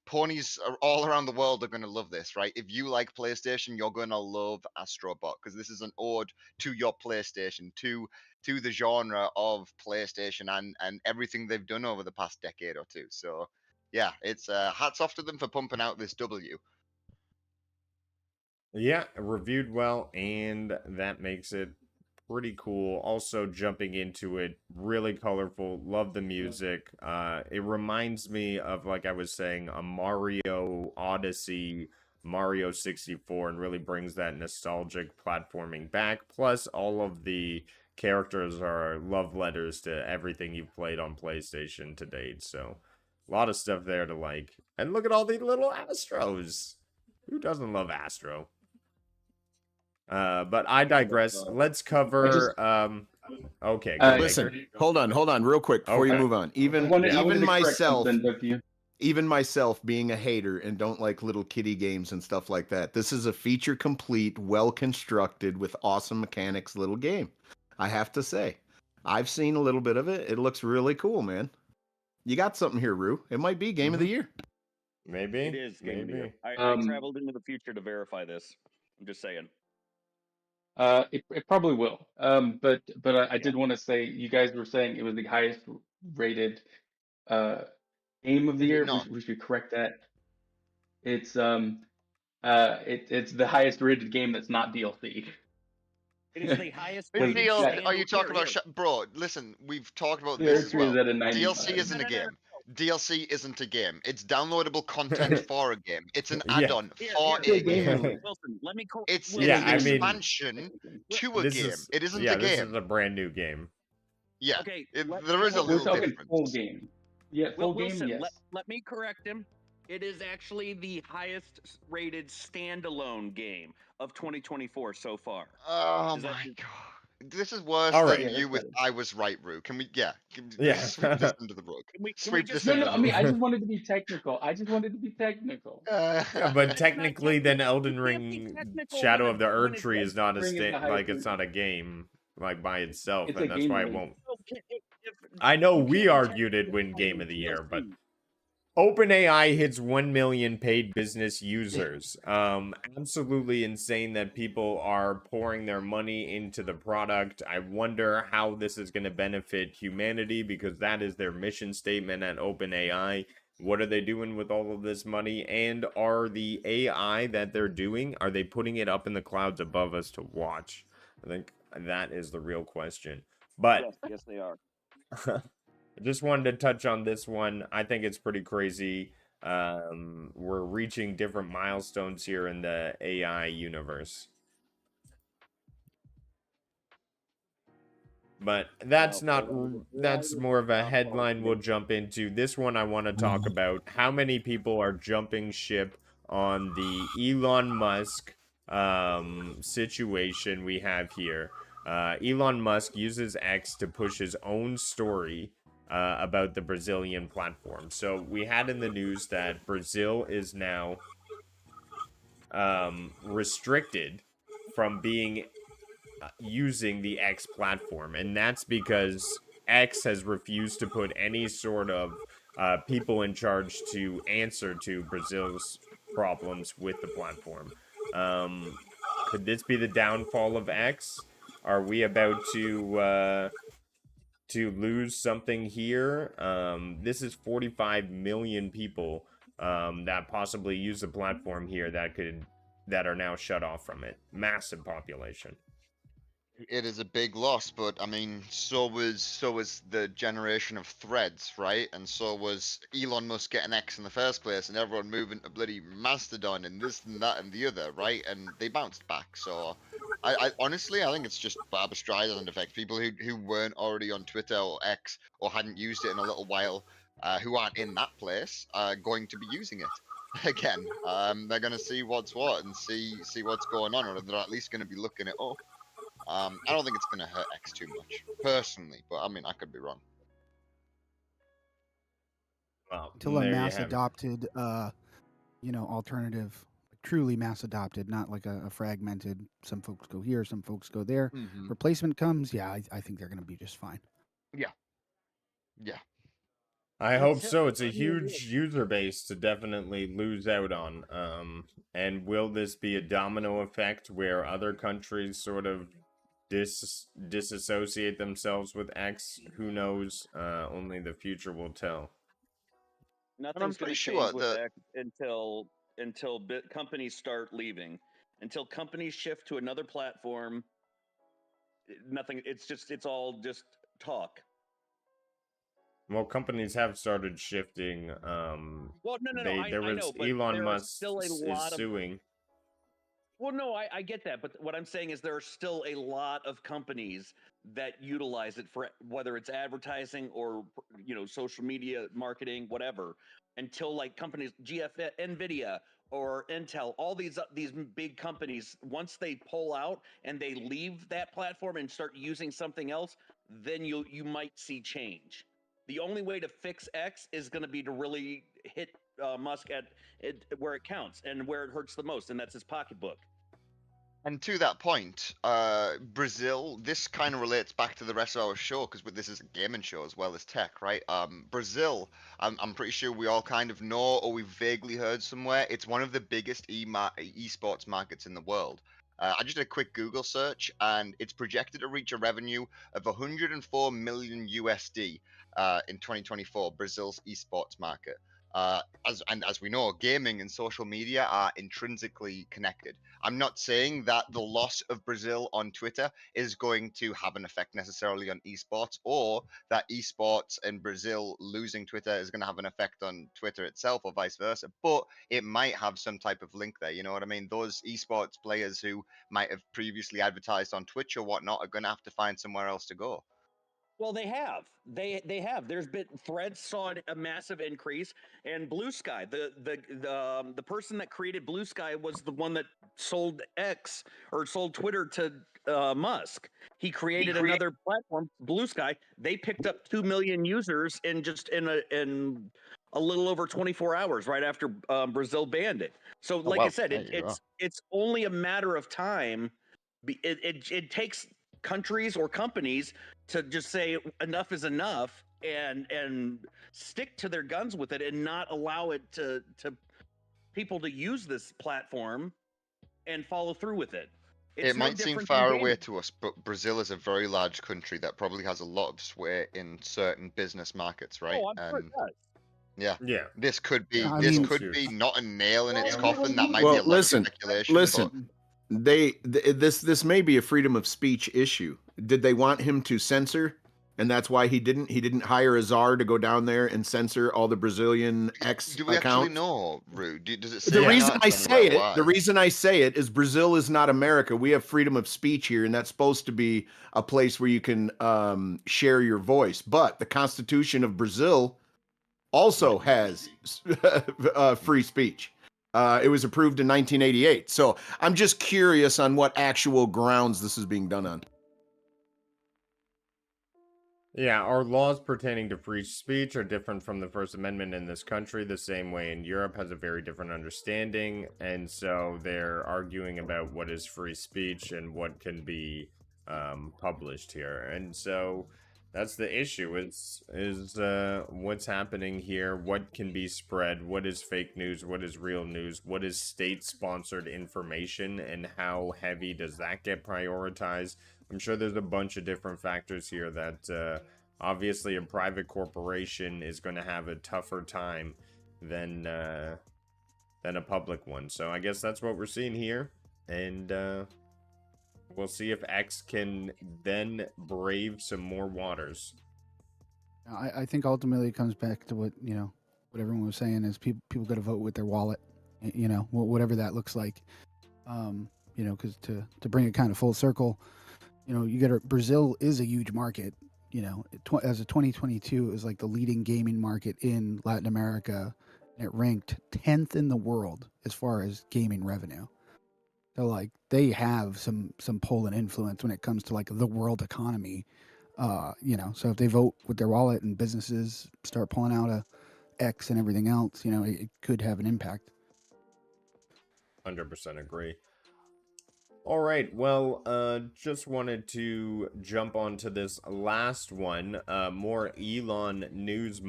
ponies all around the world are going to love this, right? If you like PlayStation, you're going to love AstroBot because this is an ode to your PlayStation, to the genre of PlayStation and everything they've done over the past decade or two. So yeah, it's hats off to them for pumping out this W. Yeah, reviewed well, and that makes it pretty cool. Also, jumping into it, really colorful. Love the music. It reminds me of, like I was saying, a Mario Odyssey, Mario 64, and really brings that nostalgic platforming back. Plus, all of the characters are love letters to everything you've played on PlayStation to date. So, a lot of stuff there to like. And look at all the little Astros. Who doesn't love Astro? But I digress. Let's cover. Okay, go Listen, Maker. hold on, real quick before you Okay. move on. Even myself being a hater and don't like little kiddie games and stuff like that. This is a feature complete, well constructed with awesome mechanics little game. I have to say, I've seen a little bit of it. It looks really cool, man. You got something here, Rue. It might be game of the year. Maybe It is game of the year. maybe. I traveled into the future to verify this. I'm just saying. It probably will. But I did want to say, you guys were saying it was the highest rated game of the Is it year. not? We should correct that. It's it's the highest rated game that's not DLC. It is the highest Are rated you standalone- talking about here. bro? Listen, we've talked about The this as Archery is well. at a 95. DLC isn't a No. game. DLC isn't a game. It's downloadable content for a game. It's an Yeah. add-on Here, for here, a game. Wilson, let me It's Wilson, Yeah, an I mean, expansion to a This game. is It isn't yeah. a This game. is a brand new game. Yeah, okay. there is a We're little talking difference. full game. Yeah, full game. Wilson, Yes. let me correct him. It is actually the highest rated standalone game of 2024 so far. Oh Is that- my god. This is worse All than right. you with I was right, Rue. Can we Yeah. sweep this under the rug? Can we Sweep just- this No, under no. the I mean, rug. I just wanted to be technical. Yeah, but technically, then Elden You can't be Ring technical Shadow when of the it's- when Erd it's Tree is not a Ring is the highest like it's rated. not a game like by itself, It's and a that's game why it rating. won't. if- I know you we can't be argued it technical win with game of the year, but DLC. OpenAI hits 1 million paid business users. Absolutely insane that people are pouring their money into the product. I wonder how this is going to benefit humanity because that is their mission statement at OpenAI. What are they doing with all of this money? And are the AI that they're doing, are they putting it up in the clouds above us to watch? I think that is the real question. But Yes, they are. I just wanted to touch on this one. I think it's pretty crazy. We're reaching different milestones here in the AI universe. But that's that's more of a headline we'll jump into. This one I want to talk about. How many people are jumping ship on the Elon Musk situation we have here? Elon Musk uses X to push his own story about the Brazilian platform. So we had in the news that Brazil is now restricted from being using the X platform, and that's because X has refused to put any sort of people in charge to answer to Brazil's problems with the platform. Could this be the downfall of X? Are we about to lose something here? This is 45 million people that possibly use the platform here that are now shut off from it. Massive population. It is a big loss, but I mean, so was the generation of threads, right? And so was Elon Musk getting X in the first place, and everyone moving to bloody Mastodon and this and that and the other, right? And they bounced back. So, I honestly, I think it's just Barbra Streisand effect. People who weren't already on Twitter or X or hadn't used it in a little while, who aren't in that place, are going to be using it again. They're going to see what's what and see what's going on, or they're at least going to be looking it up. I don't think it's going to hurt X too much, personally, but I mean, I could be wrong. Well, Until a there you mass have it. adopted, alternative, truly mass adopted, not like a fragmented. Some folks go here, some folks go there. Mm-hmm. Replacement comes, yeah, I think they're going to be just fine. Yeah. I hope Until- so. It's a Yeah, yeah. huge user base to definitely lose out on. And will this be a domino effect where other countries sort of disassociate themselves with X? Who knows? Only the future will tell. And I'm Nothing's going pretty to sure change with that X until companies start leaving, until companies shift to another platform. Nothing. It's all just talk. Well, companies have started shifting. Well, no. There I was know, but Elon there are Musk still a is lot of. suing. Well, no, I get that, but what I'm saying is there are still a lot of companies that utilize it for whether it's advertising or social media marketing, whatever. Until like companies, Nvidia or Intel, all these big companies, once they pull out and they leave that platform and start using something else, then you might see change. The only way to fix X is going to be to really hit Musk at where it counts and where it hurts the most, and that's his pocketbook. And to that point, Brazil, this kind of relates back to the rest of our show because this is a gaming show as well as tech, right? Brazil, I'm pretty sure we all kind of know or we've vaguely heard somewhere. It's one of the biggest esports markets in the world. I just did a quick Google search and it's projected to reach a revenue of 104 million USD in 2024, Brazil's esports market. As we know, gaming and social media are intrinsically connected. I'm not saying that the loss of Brazil on Twitter is going to have an effect necessarily on esports, or that esports and Brazil losing Twitter is going to have an effect on Twitter itself, or vice versa. But it might have some type of link there. You know what I mean? Those esports players who might have previously advertised on Twitch or whatnot are going to have to find somewhere else to go. Well, they have. They have. There's been Threads saw a massive increase, and Blue Sky, the person that created Blue Sky was the one that sold X or sold Twitter to Musk. He created another platform, Blue Sky. They picked up 2 million users in a little over 24 hours right after Brazil banned it. So, like I said, it's only a matter of time. It takes countries or companies to just say enough is enough and stick to their guns with it and not allow it to people to use this platform and follow through with it. It might seem far away to us, but Brazil is a very large country that probably has a lot of sway in certain business markets, right? Oh, I'm sure it does. Yeah. This could be huge. not a nail in its coffin. That might be a lot of speculation. Listen. This may be a freedom of speech issue. Did they want him to censor, and that's why he didn't hire a czar to go down there and censor all the Brazilian X Do we accounts? actually know, Rue? Does it say The reason I say it is Brazil is not America. We have freedom of speech here, and that's supposed to be a place where you can share your voice. But the Constitution of Brazil also has free speech. It was approved in 1988. So I'm just curious on what actual grounds this is being done on. Yeah, our laws pertaining to free speech are different from the First Amendment in this country, the same way in Europe has a very different understanding, and so they're arguing about what is free speech and what can be published here. And so that's the issue, is what's happening here, what can be spread, what is fake news, what is real news, what is state-sponsored information, and how heavy does that get prioritized? I'm sure there's a bunch of different factors here that obviously a private corporation is going to have a tougher time than a public one. So I guess that's what we're seeing here, and we'll see if X can then brave some more waters. I think ultimately it comes back to what everyone was saying is people got to vote with their wallet, whatever that looks like. Because to bring it kind of full circle, Brazil is a huge market. As of 2022, it was like the leading gaming market in Latin America. And it ranked 10th in the world as far as gaming revenue. So like they have some pull and influence when it comes to like the world economy. So if they vote with their wallet and businesses start pulling out a X and everything else, it could have an impact. 100% agree. All right, well, just wanted to jump onto this last one. More Elon news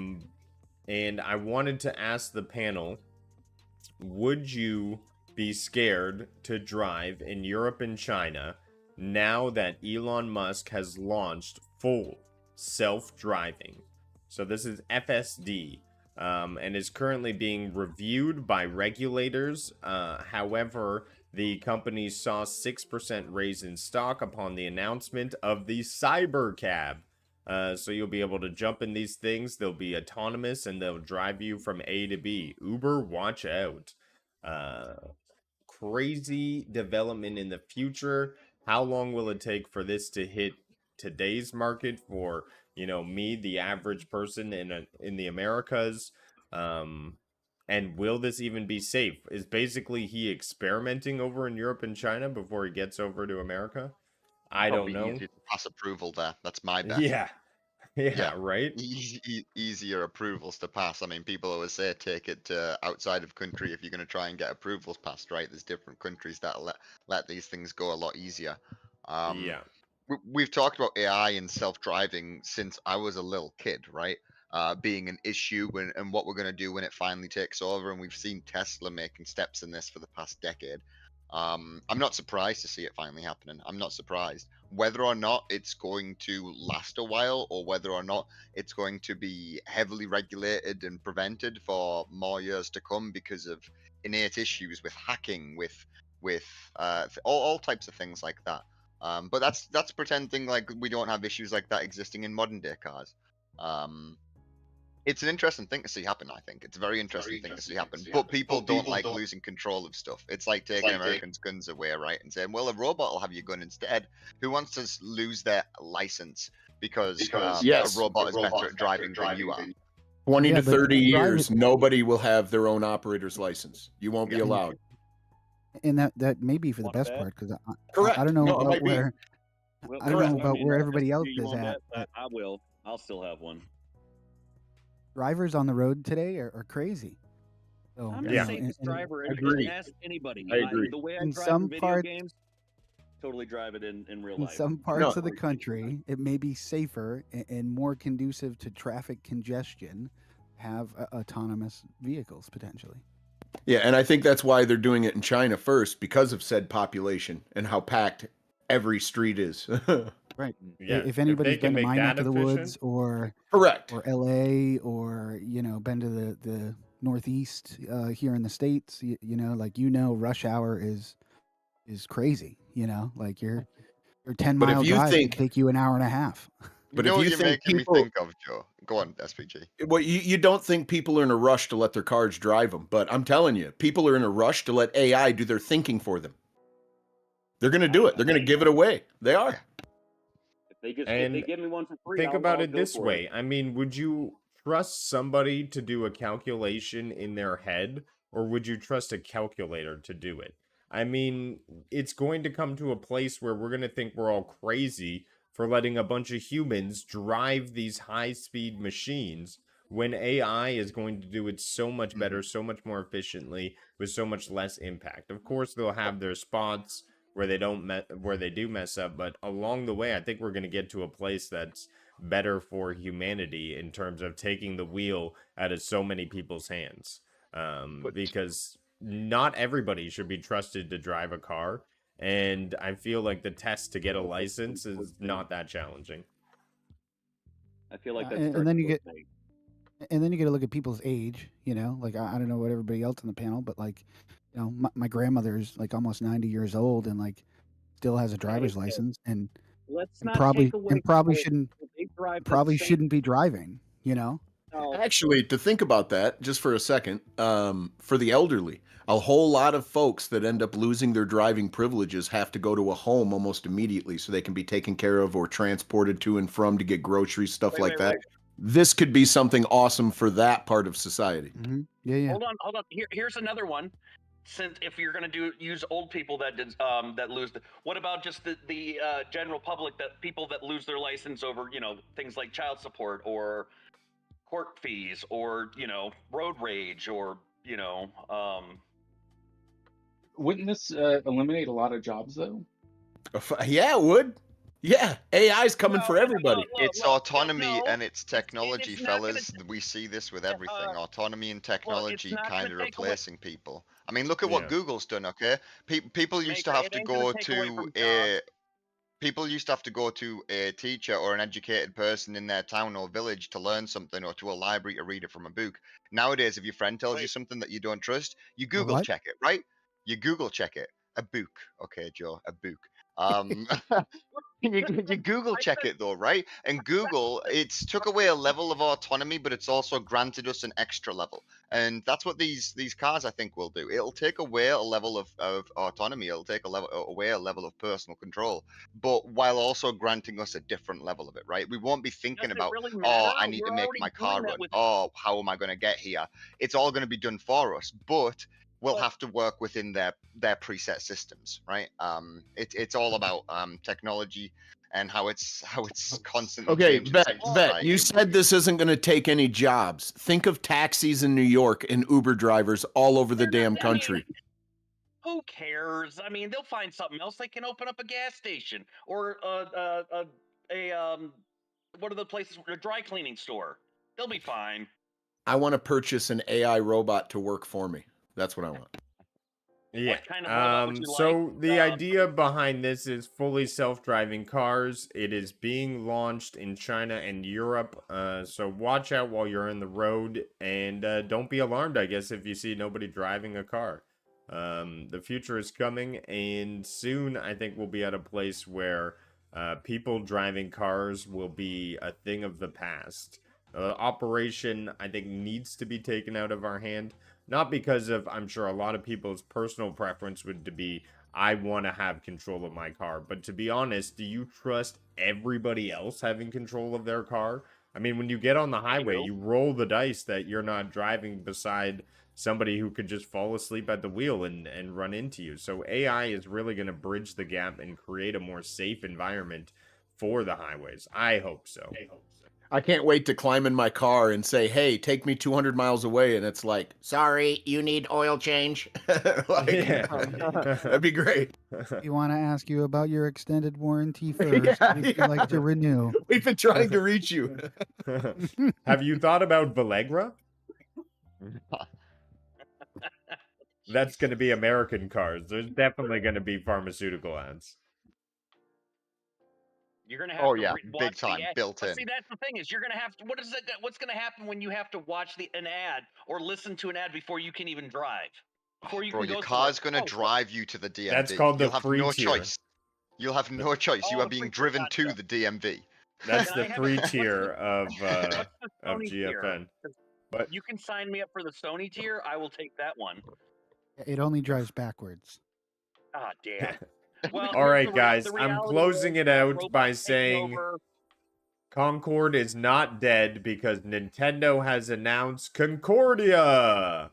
and I wanted to ask the panel, would you be scared to drive in Europe and China now that Elon Musk has launched full self-driving? So this is FSD, and is currently being reviewed by regulators. However, the company saw 6% raise in stock upon the announcement of the Cybercab. So you'll be able to jump in these things. They'll be autonomous and they'll drive you from A to B. Uber, watch out. Crazy development in the future. How long will it take for this to hit today's market for, me, the average person in the Americas? And will this even be safe? Is basically he experimenting over in Europe and China before he gets over to America? I don't Probably know. easier to pass approval there. That's my bet. Yeah. Yeah, Yeah. right? Easier approvals to pass. I mean, people always say take it to outside of country if you're going to try and get approvals passed, right? There's different countries that let these things go a lot easier. Yeah. We've talked about AI and self-driving since I was a little kid, right? Being an issue and what we're going to do when it finally takes over. And we've seen Tesla making steps in this for the past decade. I'm not surprised to see it finally happening. I'm not surprised. Whether or not it's going to last a while or whether or not it's going to be heavily regulated and prevented for more years to come because of innate issues with hacking, with all types of things like that. But that's pretending like we don't have issues like that existing in modern day cars. It's an interesting thing to see happen. I think it's a very interesting thing to see happen. But people don't like losing control of stuff. It's like taking Americans' guns away, right? And saying, "Well, a robot will have your gun instead." Who wants to lose their license because Yes. a robot is better at driving than you are? 20 Yeah, to but 30 years, driving- nobody will have their own operator's license. You won't be allowed. and that may be for the Want best that? part because Correct. I don't know No, it about might be. where Well, I don't know correct. about where if everybody else you is want at. that, I will. I'll still have one. Drivers on the road today are crazy. So, I'm you the Yeah. know, safest driver. I agree. Ask anybody. I agree. The way I In drive some in video parts- games, totally drive it in real in life. some parts of the country, it may be safer and more conducive to traffic congestion have autonomous vehicles potentially. Yeah, and I think that's why they're doing it in China first, because of said population and how packed every street is. Right. Yeah. If anybody's they can been to make my neck that of the efficient, woods or Correct. LA or been to the Northeast here in the States, rush hour is crazy. Like your 10-mile if you drive think- could take you an hour and a half. But you know if what you you're think making people- me think of, Joe? Go on, SPG. Well, you don't think people are in a rush to let their cars drive them, but I'm telling you, people are in a rush to let AI do their thinking for them. They're going to do it. They're going to give it away. They are. If And they give me one for free, think I'll about it go this for way. I mean, would you trust somebody to do a calculation in their head, or would you trust a calculator to do it? I mean, it's going to come to a place where we're going to think we're all crazy for letting a bunch of humans drive these high-speed machines when AI is going to do it so much better, so much more efficiently, with so much less impact. Of course, they'll have their spots where they do mess up, but along the way, I think we're going to get to a place that's better for humanity in terms of taking the wheel out of so many people's hands. Because not everybody should be trusted to drive a car, and I feel like the test to get a license is not that challenging. I feel like that's and then you get to look at people's age. Like I don't know what everybody else on the panel, but like my grandmother's like almost 90 years old and like still has a driver's license and let's not probably take away shouldn't they drive the probably same- shouldn't be driving. No. Actually, to think about that just for a second, for the elderly, a whole lot of folks that end up losing their driving privileges have to go to a home almost immediately so they can be taken care of or transported to and from to get groceries, stuff like that. This could be something awesome for that part of society. Mm-hmm. Yeah. Hold on. Here's another one. Since if you're going to use old people that lose, what about just the general public, that people that lose their license over things like child support or court fees or road rage or Wouldn't this eliminate a lot of jobs though? Yeah, it would. Yeah, AI's coming No, for everybody. It's look, autonomy no, and it's technology, it's not gonna. fellas. We see this with everything. Autonomy and Look, it's technology not kind gonna of take away. replacing people. I mean, look at what Yeah. Google's done, okay? People used to Maker, have it to ain't gonna go take away to from a jobs. people used to have to go to a teacher or an educated person in their town or village to learn something or to a library to read it from a book. Nowadays, if your friend tells you Wait, something that you don't trust, you A Google what? check it, right? You Google check it. A book. Okay, Joe, a book. Um, you Google I check said it though, right? And Google, it's took away a level of autonomy, but it's also granted us an extra level. And that's what these cars I think will do. It'll take away a level of autonomy. It'll take away a level of personal control, but while also granting us a different level of it, right? We won't be does thinking it about, really oh, matter? I need to We're make already my doing car that run. with. Oh, how am I going to get here? It's all going to be done for us, but we'll But have to work within their preset systems, right? It's all about technology and how it's constantly Okay, changing vet, vet. society. You said this isn't going to take any jobs. Think of taxis in New York and Uber drivers all over the they're not. damn I mean, country. who cares? I mean, they'll find something else. They can open up a gas station or what are the places? A dry cleaning store. They'll be fine. I want to purchase an AI robot to work for me. That's what I want. Yeah. What kind of robot would you like? So the idea behind this is fully self-driving cars. It is being launched in China and Europe. So watch out while you're in the road, and don't be alarmed, I guess, if you see nobody driving a car. The future is coming, and soon I think we'll be at a place where people driving cars will be a thing of the past. Operation, I think, needs to be taken out of our hand. Not because of, I'm sure a lot of people's personal preference would to be, I want to have control of my car. But to be honest, do you trust everybody else having control of their car? I mean, when you get on the highway, you roll the dice that you're not driving beside somebody who could just fall asleep at the wheel and run into you. So AI is really going to bridge the gap and create a more safe environment for the highways. I hope so. I can't wait to climb in my car and say, "Hey, take me 200 miles away," and it's like, "Sorry, you need oil change." That'd be great. We want to ask you about your extended warranty first. Yeah, Would you like to renew? We've been trying to reach you. Have you thought about Villagra? That's going to be American cars. There's definitely going to be pharmaceutical ads. You're gonna have Oh to yeah, watch big time, the ad. built But in. see, that's the thing is you're gonna have to. What is it? What's gonna happen when you have to watch an ad or listen to an ad before you can even drive? Before you Bro, can your go car's somewhere. gonna drive you to the DMV. That's called the You'll have free no tier. choice. You'll have no choice. You Oh, are the being free driven gotcha. to the DMV. That's Can the I have free what's tier of what's the Sony tier? GFN. 'Cause But you can sign me up for the Sony tier. I will take that one. It only drives backwards. Ah, damn. Well, all here's right, the guys, I'm reality closing is, it out robots by taking saying over. Concord is not dead because Nintendo has announced Concordia,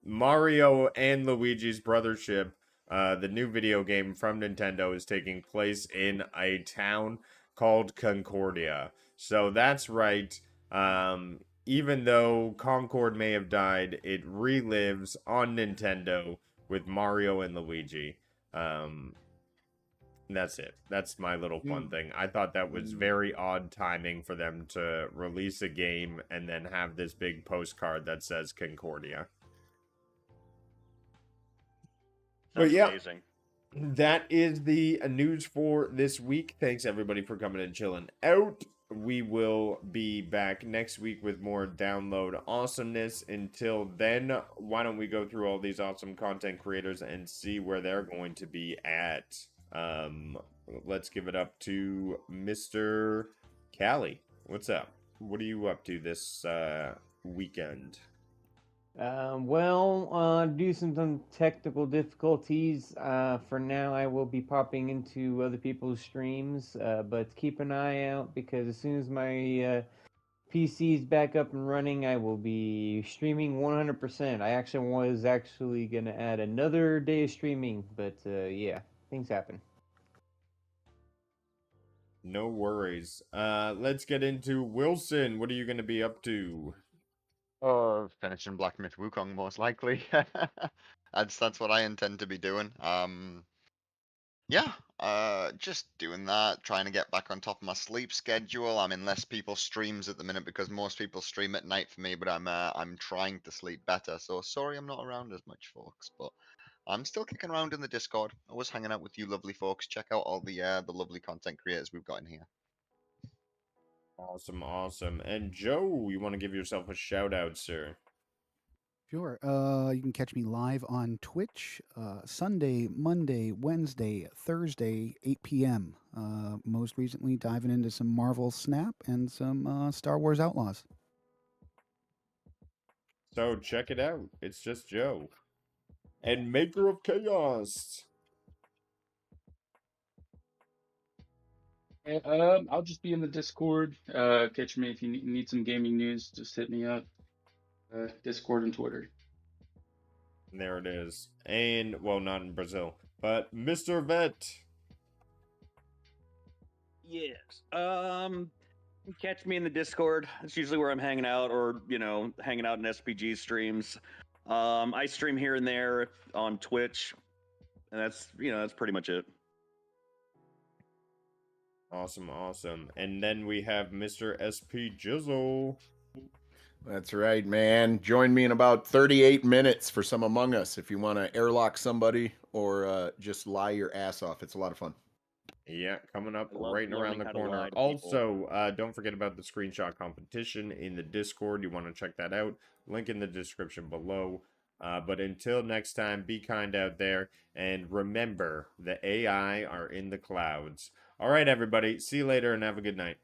Mario and Luigi's Brothership. The new video game from Nintendo is taking place in a town called Concordia. So that's right. Even though Concord may have died, it relives on Nintendo with Mario and Luigi. That's it. That's my little fun thing. I thought that was very odd timing for them to release a game and then have this big postcard that says Concordia. That's But yeah, amazing. that is the news for this week. Thanks everybody for coming and chilling out. We will be back next week with more download awesomeness. Until then, why don't we go through all these awesome content creators and see where they're going to be at. Let's give it up to Mr. Callie. What's up? What are you up to this weekend? Due to some technical difficulties, for now I will be popping into other people's streams, but keep an eye out because as soon as my PC is back up and running, I will be streaming 100%. I was actually going to add another day of streaming, but yeah, things happen. No worries. Let's get into Wilson. What are you going to be up to? Oh, finishing Black Myth Wukong most likely. That's what I intend to be doing. Yeah, just doing that, trying to get back on top of my sleep schedule. I'm in less people's streams at the minute because most people stream at night for me, but I'm trying to sleep better. So sorry I'm not around as much, folks, but I'm still kicking around in the Discord. I was hanging out with you lovely folks. Check out all the lovely content creators we've got in here. Awesome, awesome. And Joe, you want to give yourself a shout out, sir? Sure. You can catch me live on Twitch Sunday, Monday, Wednesday, Thursday, 8 p.m. Most recently, diving into some Marvel Snap and some Star Wars Outlaws. So check it out. It's just Joe. And Maker of Chaos. I'll just be in the Discord. Catch me if you need some gaming news. Just hit me up. Discord and Twitter. There it is. And, well, not in Brazil, but Mr. Vet. Yes. Catch me in the Discord. That's usually where I'm hanging out, or hanging out in SPG streams. I stream here and there on Twitch, and that's pretty much it. Awesome, awesome. And then we have Mr. SP Jizzle. That's right, man. Join me in about 38 minutes for some Among Us if you want to airlock somebody or just lie your ass off. It's a lot of fun. Yeah, coming up I love right around learning the how to lie corner. to people. Also, don't forget about the screenshot competition in the Discord. You want to check that out. Link in the description below. But until next time, be kind out there. And remember, the AI are in the clouds. All right, everybody. See you later and have a good night.